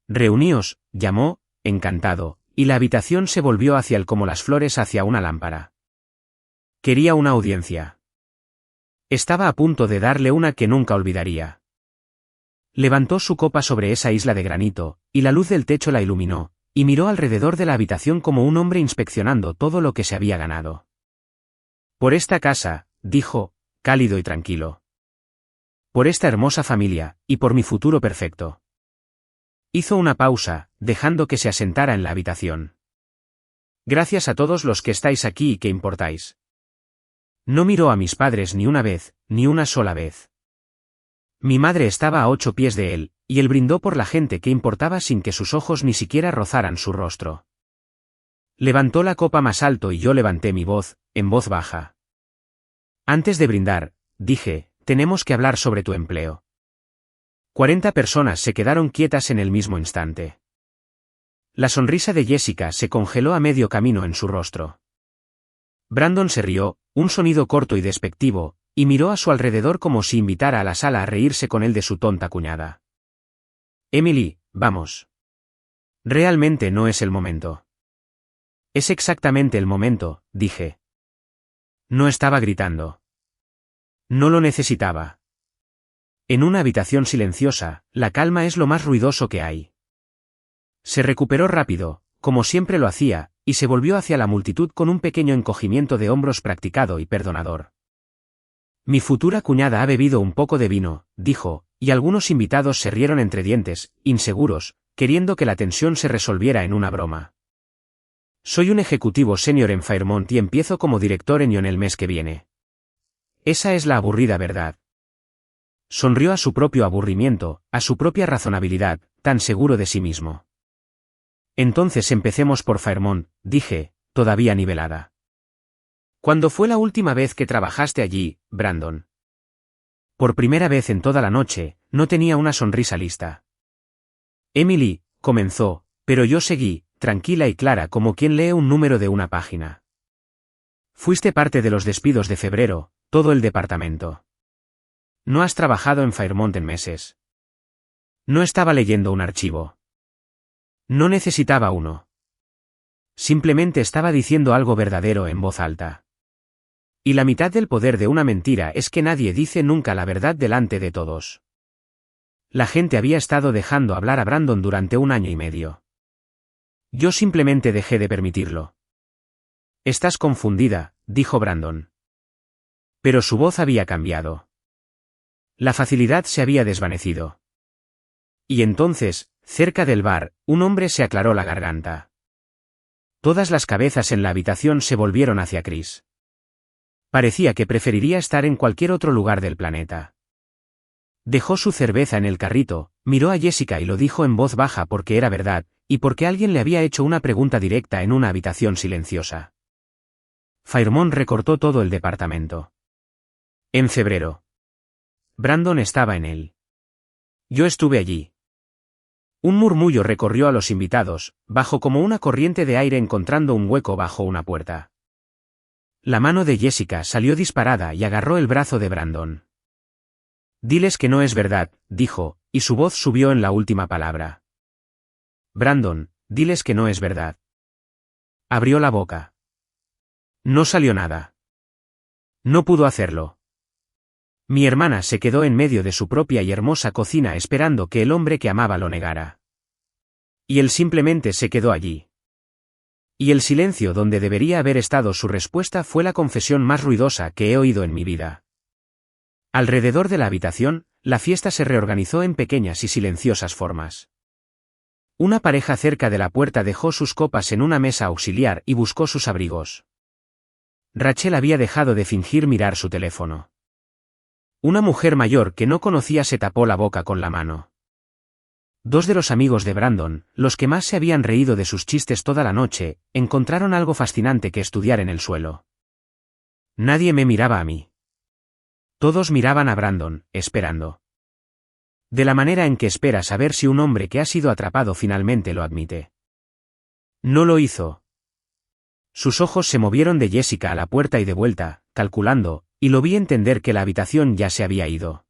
Reuníos, llamó, encantado, y la habitación se volvió hacia él como las flores hacia una lámpara. Quería una audiencia. Estaba a punto de darle una que nunca olvidaría. Levantó su copa sobre esa isla de granito, y la luz del techo la iluminó, y miró alrededor de la habitación como un hombre inspeccionando todo lo que se había ganado. Por esta casa, dijo, cálido y tranquilo. Por esta hermosa familia, y por mi futuro perfecto. Hizo una pausa, dejando que se asentara en la habitación. Gracias a todos los que estáis aquí y que importáis. No miró a mis padres ni una vez, ni una sola vez. Mi madre estaba a 8 pies de él, y él brindó por la gente que importaba sin que sus ojos ni siquiera rozaran su rostro. Levantó la copa más alto y yo levanté mi voz, en voz baja. Antes de brindar, dije, tenemos que hablar sobre tu empleo. 40 personas se quedaron quietas en el mismo instante. La sonrisa de Jessica se congeló a medio camino en su rostro. Brandon se rió, un sonido corto y despectivo, y miró a su alrededor como si invitara a la sala a reírse con él de su tonta cuñada. Emily, vamos. Realmente no es el momento. Es exactamente el momento, dije. No estaba gritando. No lo necesitaba. En una habitación silenciosa, la calma es lo más ruidoso que hay. Se recuperó rápido, como siempre lo hacía, y se volvió hacia la multitud con un pequeño encogimiento de hombros practicado y perdonador. Mi futura cuñada ha bebido un poco de vino, dijo, y algunos invitados se rieron entre dientes, inseguros, queriendo que la tensión se resolviera en una broma. Soy un ejecutivo senior en Fairmont y empiezo como director en Ion el mes que viene. Esa es la aburrida verdad. Sonrió a su propio aburrimiento, a su propia razonabilidad, tan seguro de sí mismo. Entonces empecemos por Fairmont, dije, todavía nivelada. ¿Cuándo fue la última vez que trabajaste allí, Brandon? Por primera vez en toda la noche, no tenía una sonrisa lista. Emily, comenzó, pero yo seguí, tranquila y clara como quien lee un número de una página. Fuiste parte de los despidos de febrero, todo el departamento. No has trabajado en Fairmont en meses. No estaba leyendo un archivo. No necesitaba uno. Simplemente estaba diciendo algo verdadero en voz alta. Y la mitad del poder de una mentira es que nadie dice nunca la verdad delante de todos. La gente había estado dejando hablar a Brandon durante 1 año y medio. Yo simplemente dejé de permitirlo. Estás confundida, dijo Brandon. Pero su voz había cambiado. La facilidad se había desvanecido. Y entonces, cerca del bar, un hombre se aclaró la garganta. Todas las cabezas en la habitación se volvieron hacia Chris. Parecía que preferiría estar en cualquier otro lugar del planeta. Dejó su cerveza en el carrito, miró a Jessica y lo dijo en voz baja porque era verdad, y porque alguien le había hecho una pregunta directa en una habitación silenciosa. Fairmont recortó todo el departamento. En febrero. Brandon estaba en él. Yo estuve allí. Un murmullo recorrió a los invitados, bajó como una corriente de aire encontrando un hueco bajo una puerta. La mano de Jessica salió disparada y agarró el brazo de Brandon. Diles que no es verdad, dijo, y su voz subió en la última palabra. Brandon, diles que no es verdad. Abrió la boca. No salió nada. No pudo hacerlo. Mi hermana se quedó en medio de su propia y hermosa cocina esperando que el hombre que amaba lo negara. Y él simplemente se quedó allí. Y el silencio donde debería haber estado su respuesta fue la confesión más ruidosa que he oído en mi vida. Alrededor de la habitación, la fiesta se reorganizó en pequeñas y silenciosas formas. Una pareja cerca de la puerta dejó sus copas en una mesa auxiliar y buscó sus abrigos. Rachel había dejado de fingir mirar su teléfono. Una mujer mayor que no conocía se tapó la boca con la mano. Dos de los amigos de Brandon, los que más se habían reído de sus chistes toda la noche, encontraron algo fascinante que estudiar en el suelo. Nadie me miraba a mí. Todos miraban a Brandon, esperando. De la manera en que espera saber si un hombre que ha sido atrapado finalmente lo admite. No lo hizo. Sus ojos se movieron de Jessica a la puerta y de vuelta, calculando, y lo vi entender que la habitación ya se había ido.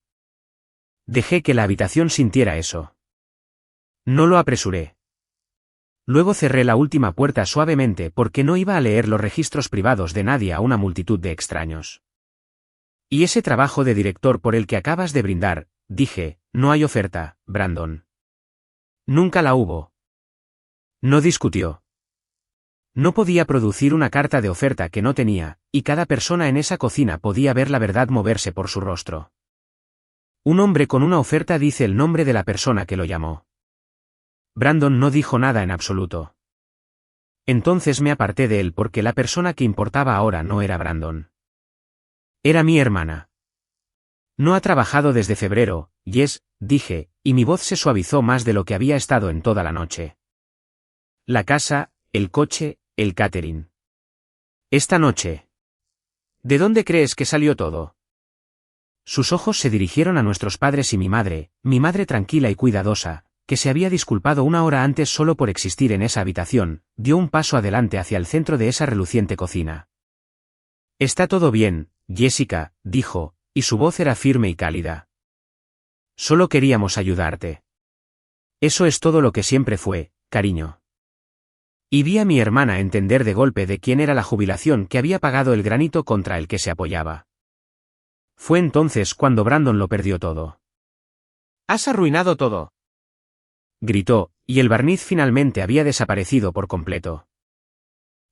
Dejé que la habitación sintiera eso. No lo apresuré. Luego cerré la última puerta suavemente porque no iba a leer los registros privados de nadie a una multitud de extraños. Y ese trabajo de director por el que acabas de brindar, dije, no hay oferta, Brandon. Nunca la hubo. No discutió. No podía producir una carta de oferta que no tenía, y cada persona en esa cocina podía ver la verdad moverse por su rostro. Un hombre con una oferta dice el nombre de la persona que lo llamó. Brandon no dijo nada en absoluto. Entonces me aparté de él porque la persona que importaba ahora no era Brandon. Era mi hermana. No ha trabajado desde febrero, Jess, dije, y mi voz se suavizó más de lo que había estado en toda la noche. La casa, el coche, el catering. Esta noche. ¿De dónde crees que salió todo? Sus ojos se dirigieron a nuestros padres y mi madre tranquila y cuidadosa, que se había disculpado una hora antes solo por existir en esa habitación, dio un paso adelante hacia el centro de esa reluciente cocina. Está todo bien, Jessica, dijo, y su voz era firme y cálida. Solo queríamos ayudarte. Eso es todo lo que siempre fue, cariño. Y vi a mi hermana entender de golpe de quién era la jubilación que había pagado el granito contra el que se apoyaba. Fue entonces cuando Brandon lo perdió todo. «¡Has arruinado todo!», gritó, y el barniz finalmente había desaparecido por completo.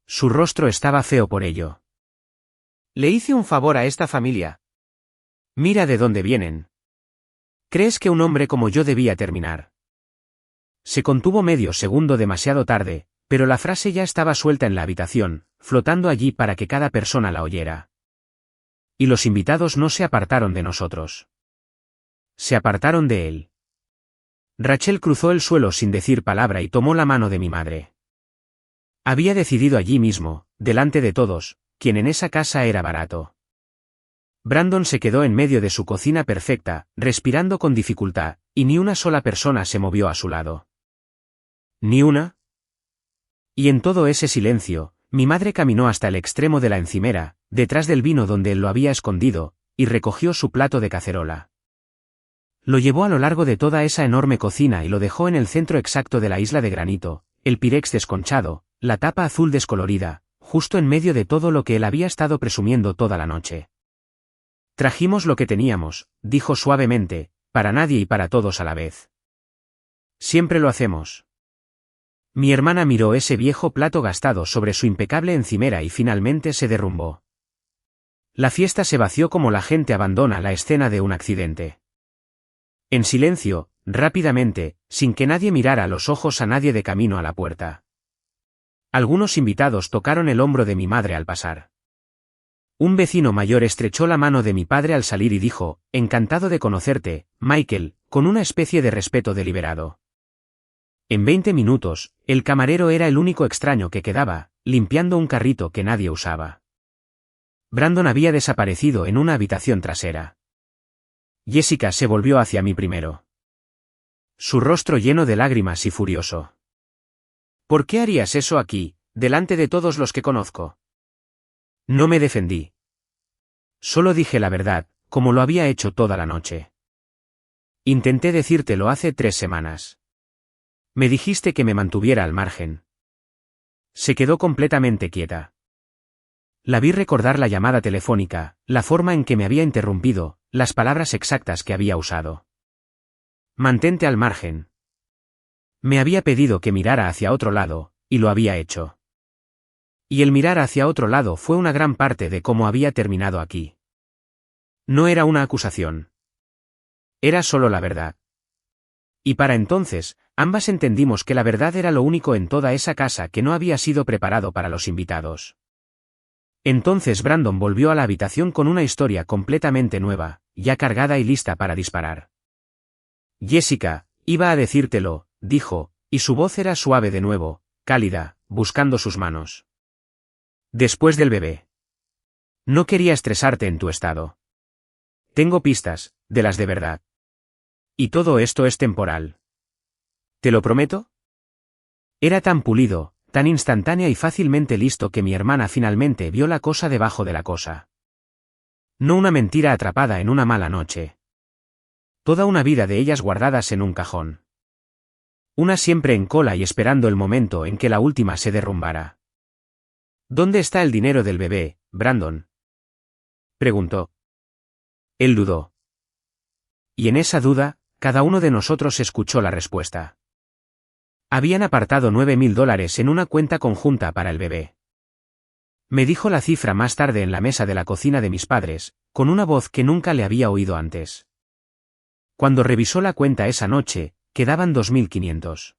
Su rostro estaba feo por ello. «Le hice un favor a esta familia. Mira de dónde vienen. ¿Crees que un hombre como yo debía terminar?». Se contuvo medio segundo demasiado tarde, pero la frase ya estaba suelta en la habitación, flotando allí para que cada persona la oyera. Y los invitados no se apartaron de nosotros. Se apartaron de él. Rachel cruzó el suelo sin decir palabra y tomó la mano de mi madre. Había decidido allí mismo, delante de todos, quien en esa casa era barato. Brandon se quedó en medio de su cocina perfecta, respirando con dificultad, y ni una sola persona se movió a su lado. ¿Ni una? Y en todo ese silencio, mi madre caminó hasta el extremo de la encimera, detrás del vino donde él lo había escondido, y recogió su plato de cacerola. Lo llevó a lo largo de toda esa enorme cocina y lo dejó en el centro exacto de la isla de granito, el pirex desconchado, la tapa azul descolorida, justo en medio de todo lo que él había estado presumiendo toda la noche. Trajimos lo que teníamos, dijo suavemente, para nadie y para todos a la vez. Siempre lo hacemos. Mi hermana miró ese viejo plato gastado sobre su impecable encimera y finalmente se derrumbó. La fiesta se vació como la gente abandona la escena de un accidente. En silencio, rápidamente, sin que nadie mirara a los ojos a nadie de camino a la puerta. Algunos invitados tocaron el hombro de mi madre al pasar. Un vecino mayor estrechó la mano de mi padre al salir y dijo, encantado de conocerte, Michael, con una especie de respeto deliberado. En 20 minutos, el camarero era el único extraño que quedaba, limpiando un carrito que nadie usaba. Brandon había desaparecido en una habitación trasera. Jessica se volvió hacia mí primero. Su rostro lleno de lágrimas y furioso. ¿Por qué harías eso aquí, delante de todos los que conozco? No me defendí. Solo dije la verdad, como lo había hecho toda la noche. Intenté decírtelo hace 3 semanas. Me dijiste que me mantuviera al margen. Se quedó completamente quieta. La vi recordar la llamada telefónica, la forma en que me había interrumpido, las palabras exactas que había usado. Mantente al margen. Me había pedido que mirara hacia otro lado, y lo había hecho. Y el mirar hacia otro lado fue una gran parte de cómo había terminado aquí. No era una acusación. Era solo la verdad. Y para entonces, ambas entendimos que la verdad era lo único en toda esa casa que no había sido preparado para los invitados. Entonces Brandon volvió a la habitación con una historia completamente nueva, ya cargada y lista para disparar. Jessica, iba a decírtelo, dijo, y su voz era suave de nuevo, cálida, buscando sus manos. Después del bebé. No quería estresarte en tu estado. Tengo pistas, de las de verdad. Y todo esto es temporal. ¿Te lo prometo? Era tan pulido, tan instantánea y fácilmente listo que mi hermana finalmente vio la cosa debajo de la cosa. No una mentira atrapada en una mala noche. Toda una vida de ellas guardadas en un cajón. Una siempre en cola y esperando el momento en que la última se derrumbara. ¿Dónde está el dinero del bebé, Brandon?, preguntó. Él dudó. Y en esa duda, cada uno de nosotros escuchó la respuesta. Habían apartado $9,000 en una cuenta conjunta para el bebé. Me dijo la cifra más tarde en la mesa de la cocina de mis padres, con una voz que nunca le había oído antes. Cuando revisó la cuenta esa noche, quedaban 2.500.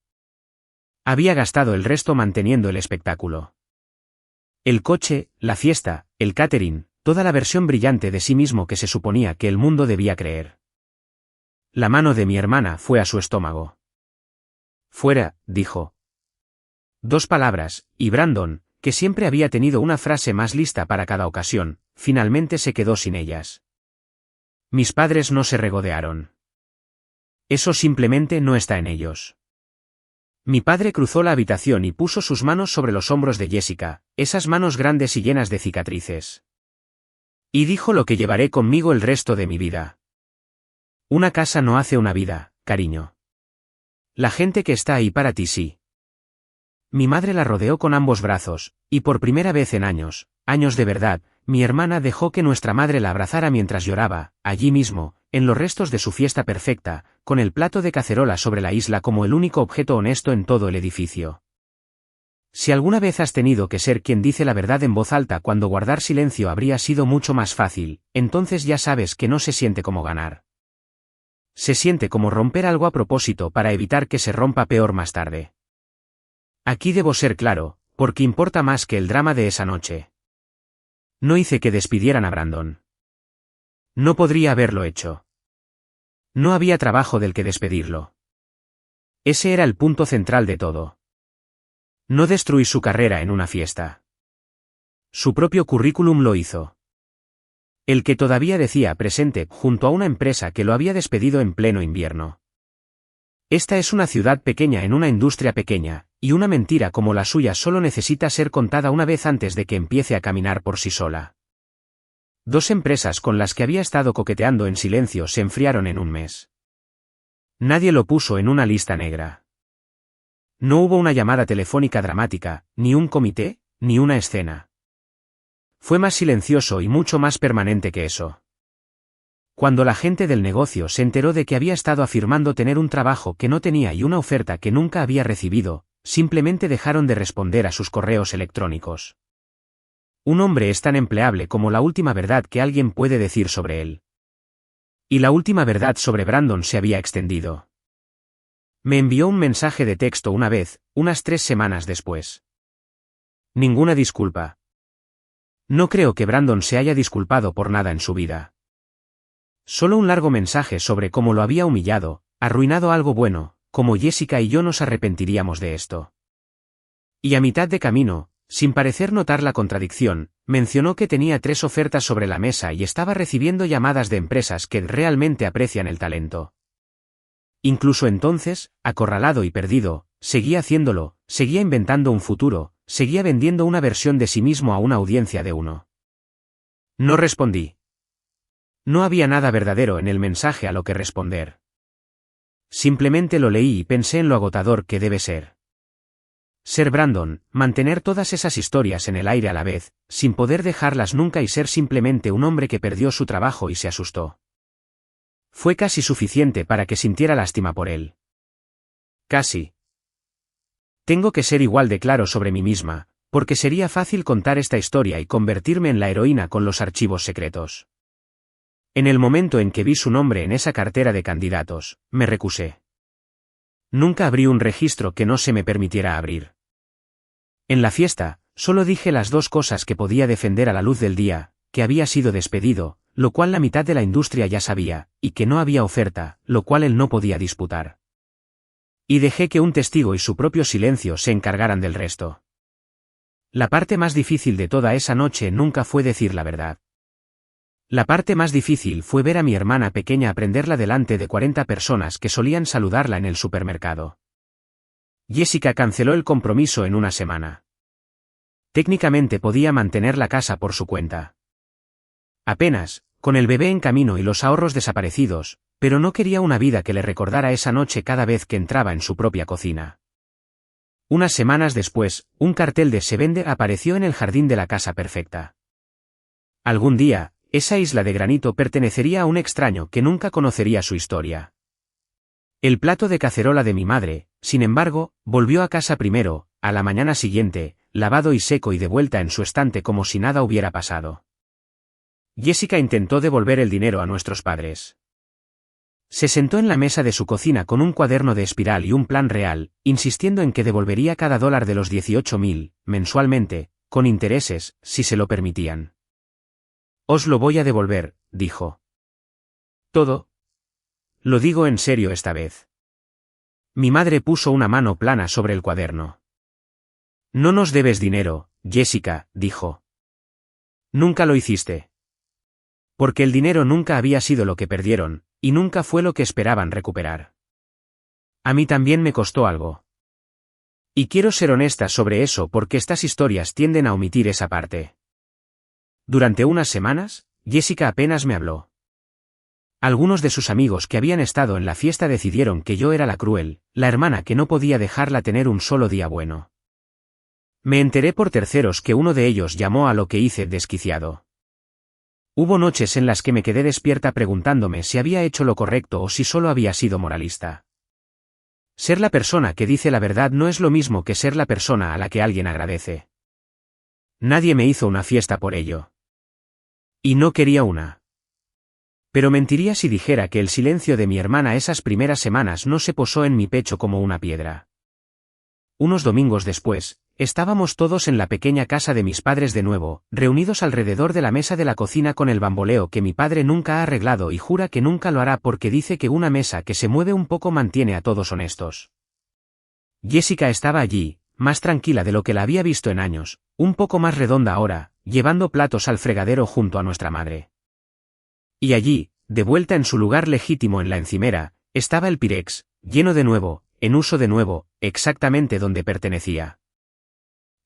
Había gastado el resto manteniendo el espectáculo. El coche, la fiesta, el catering, toda la versión brillante de sí mismo que se suponía que el mundo debía creer. La mano de mi hermana fue a su estómago. Fuera, dijo. 2 palabras, y Brandon, que siempre había tenido una frase más lista para cada ocasión, finalmente se quedó sin ellas. Mis padres no se regodearon. Eso simplemente no está en ellos. Mi padre cruzó la habitación y puso sus manos sobre los hombros de Jessica, esas manos grandes y llenas de cicatrices. Y dijo lo que llevaré conmigo el resto de mi vida. Una casa no hace una vida, cariño. La gente que está ahí para ti sí. Mi madre la rodeó con ambos brazos, y por primera vez en años, años de verdad, mi hermana dejó que nuestra madre la abrazara mientras lloraba, allí mismo, en los restos de su fiesta perfecta, con el plato de cacerola sobre la isla como el único objeto honesto en todo el edificio. Si alguna vez has tenido que ser quien dice la verdad en voz alta cuando guardar silencio habría sido mucho más fácil, entonces ya sabes que no se siente como ganar. Se siente como romper algo a propósito para evitar que se rompa peor más tarde. Aquí debo ser claro, porque importa más que el drama de esa noche. No hice que despidieran a Brandon. No podría haberlo hecho. No había trabajo del que despedirlo. Ese era el punto central de todo. No destruí su carrera en una fiesta. Su propio currículum lo hizo. El que todavía decía presente junto a una empresa que lo había despedido en pleno invierno. Esta es una ciudad pequeña en una industria pequeña, y una mentira como la suya solo necesita ser contada una vez antes de que empiece a caminar por sí sola. 2 empresas con las que había estado coqueteando en silencio se enfriaron en un mes. Nadie lo puso en una lista negra. No hubo una llamada telefónica dramática, ni un comité, ni una escena. Fue más silencioso y mucho más permanente que eso. Cuando la gente del negocio se enteró de que había estado afirmando tener un trabajo que no tenía y una oferta que nunca había recibido, simplemente dejaron de responder a sus correos electrónicos. Un hombre es tan empleable como la última verdad que alguien puede decir sobre él. Y la última verdad sobre Brandon se había extendido. Me envió un mensaje de texto una vez, unas 3 semanas después. Ninguna disculpa. No creo que Brandon se haya disculpado por nada en su vida. Solo un largo mensaje sobre cómo lo había humillado, arruinado algo bueno, como Jessica y yo nos arrepentiríamos de esto. Y a mitad de camino, sin parecer notar la contradicción, mencionó que tenía 3 ofertas sobre la mesa y estaba recibiendo llamadas de empresas que realmente aprecian el talento. Incluso entonces, acorralado y perdido, seguía haciéndolo, seguía inventando un futuro, seguía vendiendo una versión de sí mismo a una audiencia de 1. No respondí. No había nada verdadero en el mensaje a lo que responder. Simplemente lo leí y pensé en lo agotador que debe ser. Ser Brandon, mantener todas esas historias en el aire a la vez, sin poder dejarlas nunca y ser simplemente un hombre que perdió su trabajo y se asustó. Fue casi suficiente para que sintiera lástima por él. Casi. Tengo que ser igual de claro sobre mí misma, porque sería fácil contar esta historia y convertirme en la heroína con los archivos secretos. En el momento en que vi su nombre en esa cartera de candidatos, me recusé. Nunca abrí un registro que no se me permitiera abrir. En la fiesta, solo dije las dos cosas que podía defender a la luz del día, que había sido despedido, lo cual la mitad de la industria ya sabía, y que no había oferta, lo cual él no podía disputar. Y dejé que un testigo y su propio silencio se encargaran del resto. La parte más difícil de toda esa noche nunca fue decir la verdad. La parte más difícil fue ver a mi hermana pequeña aprenderla delante de 40 personas que solían saludarla en el supermercado. Jessica canceló el compromiso en una semana. Técnicamente podía mantener la casa por su cuenta. Apenas, con el bebé en camino y los ahorros desaparecidos, pero no quería una vida que le recordara esa noche cada vez que entraba en su propia cocina. Unas semanas después, un cartel de Se vende apareció en el jardín de la casa perfecta. Algún día, esa isla de granito pertenecería a un extraño que nunca conocería su historia. El plato de cacerola de mi madre, sin embargo, volvió a casa primero, a la mañana siguiente, lavado y seco y de vuelta en su estante como si nada hubiera pasado. Jessica intentó devolver el dinero a nuestros padres. Se sentó en la mesa de su cocina con un cuaderno de espiral y un plan real, insistiendo en que devolvería cada $1 de los 18,000, mensualmente, con intereses, si se lo permitían. Os lo voy a devolver, dijo. ¿Todo? Lo digo en serio esta vez. Mi madre puso una mano plana sobre el cuaderno. No nos debes dinero, Jessica, dijo. Nunca lo hiciste. Porque el dinero nunca había sido lo que perdieron, y nunca fue lo que esperaban recuperar. A mí también me costó algo. Y quiero ser honesta sobre eso porque estas historias tienden a omitir esa parte. Durante unas semanas, Jessica apenas me habló. Algunos de sus amigos que habían estado en la fiesta decidieron que yo era la cruel, la hermana que no podía dejarla tener un solo día bueno. Me enteré por terceros que uno de ellos llamó a lo que hice desquiciado. Hubo noches en las que me quedé despierta preguntándome si había hecho lo correcto o si solo había sido moralista. Ser la persona que dice la verdad no es lo mismo que ser la persona a la que alguien agradece. Nadie me hizo una fiesta por ello. Y no quería una. Pero mentiría si dijera que el silencio de mi hermana esas primeras semanas no se posó en mi pecho como una piedra. Unos domingos después, estábamos todos en la pequeña casa de mis padres de nuevo, reunidos alrededor de la mesa de la cocina con el bamboleo que mi padre nunca ha arreglado y jura que nunca lo hará porque dice que una mesa que se mueve un poco mantiene a todos honestos. Jessica estaba allí, más tranquila de lo que la había visto en años, un poco más redonda ahora, llevando platos al fregadero junto a nuestra madre. Y allí, de vuelta en su lugar legítimo en la encimera, estaba el Pyrex, lleno de nuevo, en uso de nuevo, exactamente donde pertenecía.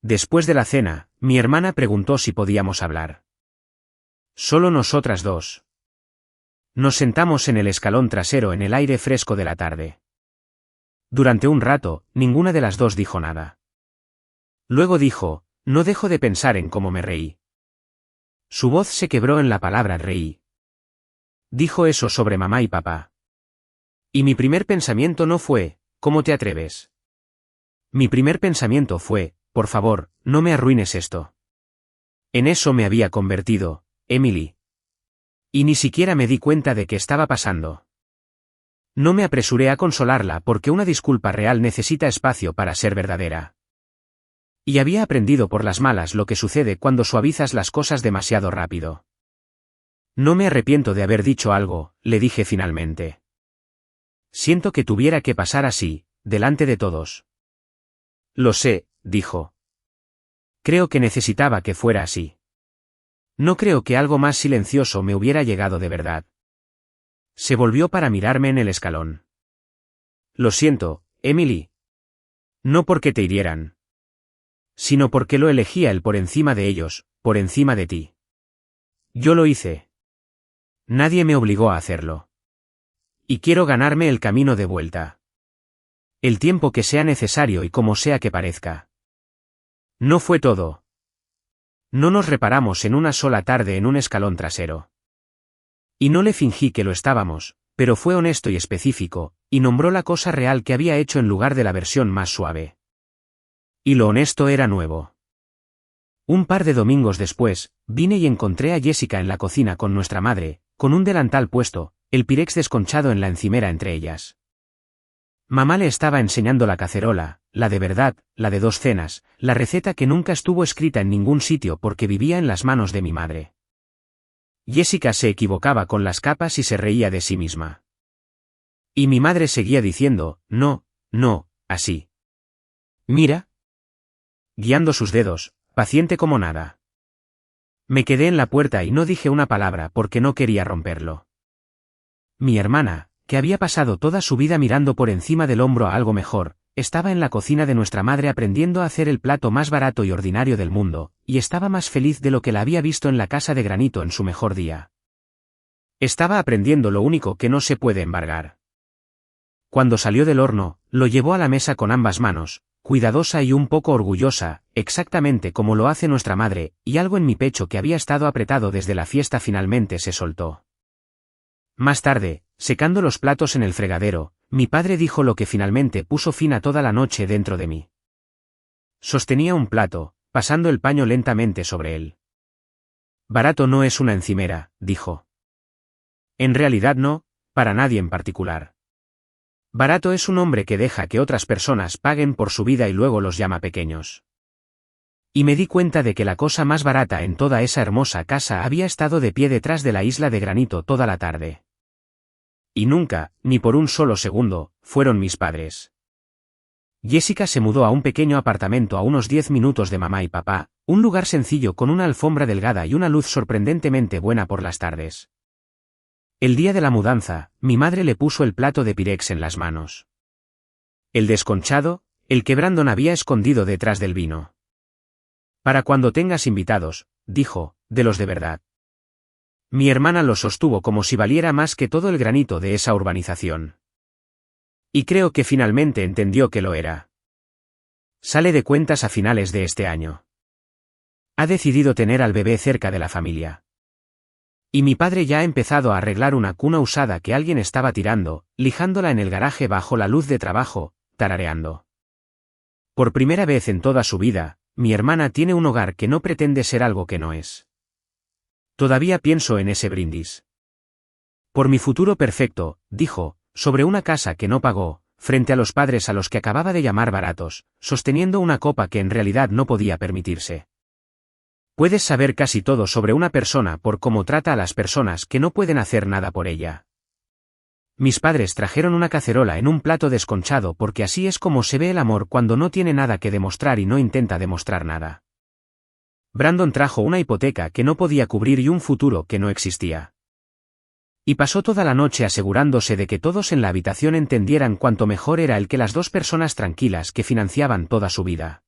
Después de la cena, mi hermana preguntó si podíamos hablar. Solo nosotras dos. Nos sentamos en el escalón trasero en el aire fresco de la tarde. Durante un rato, ninguna de las dos dijo nada. Luego dijo, no dejo de pensar en cómo me reí. Su voz se quebró en la palabra reí. Dijo eso sobre mamá y papá. Y mi primer pensamiento no fue, ¿cómo te atreves? Mi primer pensamiento fue, por favor, no me arruines esto. En eso me había convertido, Emily. Y ni siquiera me di cuenta de qué estaba pasando. No me apresuré a consolarla porque una disculpa real necesita espacio para ser verdadera. Y había aprendido por las malas lo que sucede cuando suavizas las cosas demasiado rápido. No me arrepiento de haber dicho algo, le dije finalmente. Siento que tuviera que pasar así, delante de todos. Lo sé, dijo. Creo que necesitaba que fuera así. No creo que algo más silencioso me hubiera llegado de verdad. Se volvió para mirarme en el escalón. Lo siento, Emily. No porque te hirieran. Sino porque lo elegía él por encima de ellos, por encima de ti. Yo lo hice. Nadie me obligó a hacerlo. Y quiero ganarme el camino de vuelta. El tiempo que sea necesario y como sea que parezca. No fue todo. No nos reparamos en una sola tarde en un escalón trasero. Y no le fingí que lo estábamos, pero fue honesto y específico, y nombró la cosa real que había hecho en lugar de la versión más suave. Y lo honesto era nuevo. Un par de domingos después, vine y encontré a Jessica en la cocina con nuestra madre, con un delantal puesto, el pirex desconchado en la encimera entre ellas. Mamá le estaba enseñando la cacerola, la de verdad, la de 2 cenas, la receta que nunca estuvo escrita en ningún sitio porque vivía en las manos de mi madre. Jessica se equivocaba con las capas y se reía de sí misma. Y mi madre seguía diciendo, no, no, así. Mira. Guiando sus dedos, paciente como nada. Me quedé en la puerta y no dije una palabra porque no quería romperlo. Mi hermana, que había pasado toda su vida mirando por encima del hombro a algo mejor, estaba en la cocina de nuestra madre aprendiendo a hacer el plato más barato y ordinario del mundo, y estaba más feliz de lo que la había visto en la casa de granito en su mejor día. Estaba aprendiendo lo único que no se puede embargar. Cuando salió del horno, lo llevó a la mesa con ambas manos, cuidadosa y un poco orgullosa, exactamente como lo hace nuestra madre, y algo en mi pecho que había estado apretado desde la fiesta finalmente se soltó. Más tarde, secando los platos en el fregadero, mi padre dijo lo que finalmente puso fin a toda la noche dentro de mí. Sostenía un plato, pasando el paño lentamente sobre él. Barato no es una encimera, dijo. En realidad no, para nadie en particular. Barato es un hombre que deja que otras personas paguen por su vida y luego los llama pequeños. Y me di cuenta de que la cosa más barata en toda esa hermosa casa había estado de pie detrás de la isla de granito toda la tarde. Y nunca, ni por un solo segundo, fueron mis padres. Jessica se mudó a un pequeño apartamento a unos 10 minutos de mamá y papá, un lugar sencillo con una alfombra delgada y una luz sorprendentemente buena por las tardes. El día de la mudanza, mi madre le puso el plato de pirex en las manos. El desconchado, el que Brandon había escondido detrás del vino. Para cuando tengas invitados, dijo, de los de verdad. Mi hermana lo sostuvo como si valiera más que todo el granito de esa urbanización. Y creo que finalmente entendió que lo era. Sale de cuentas a finales de este año. Ha decidido tener al bebé cerca de la familia. Y mi padre ya ha empezado a arreglar una cuna usada que alguien estaba tirando, lijándola en el garaje bajo la luz de trabajo, tarareando. Por primera vez en toda su vida, mi hermana tiene un hogar que no pretende ser algo que no es. Todavía pienso en ese brindis. Por mi futuro perfecto, dijo, sobre una casa que no pagó, frente a los padres a los que acababa de llamar baratos, sosteniendo una copa que en realidad no podía permitirse. Puedes saber casi todo sobre una persona por cómo trata a las personas que no pueden hacer nada por ella. Mis padres trajeron una cacerola en un plato desconchado porque así es como se ve el amor cuando no tiene nada que demostrar y no intenta demostrar nada. Brandon trajo una hipoteca que no podía cubrir y un futuro que no existía. Y pasó toda la noche asegurándose de que todos en la habitación entendieran cuánto mejor era el que las 2 personas tranquilas que financiaban toda su vida.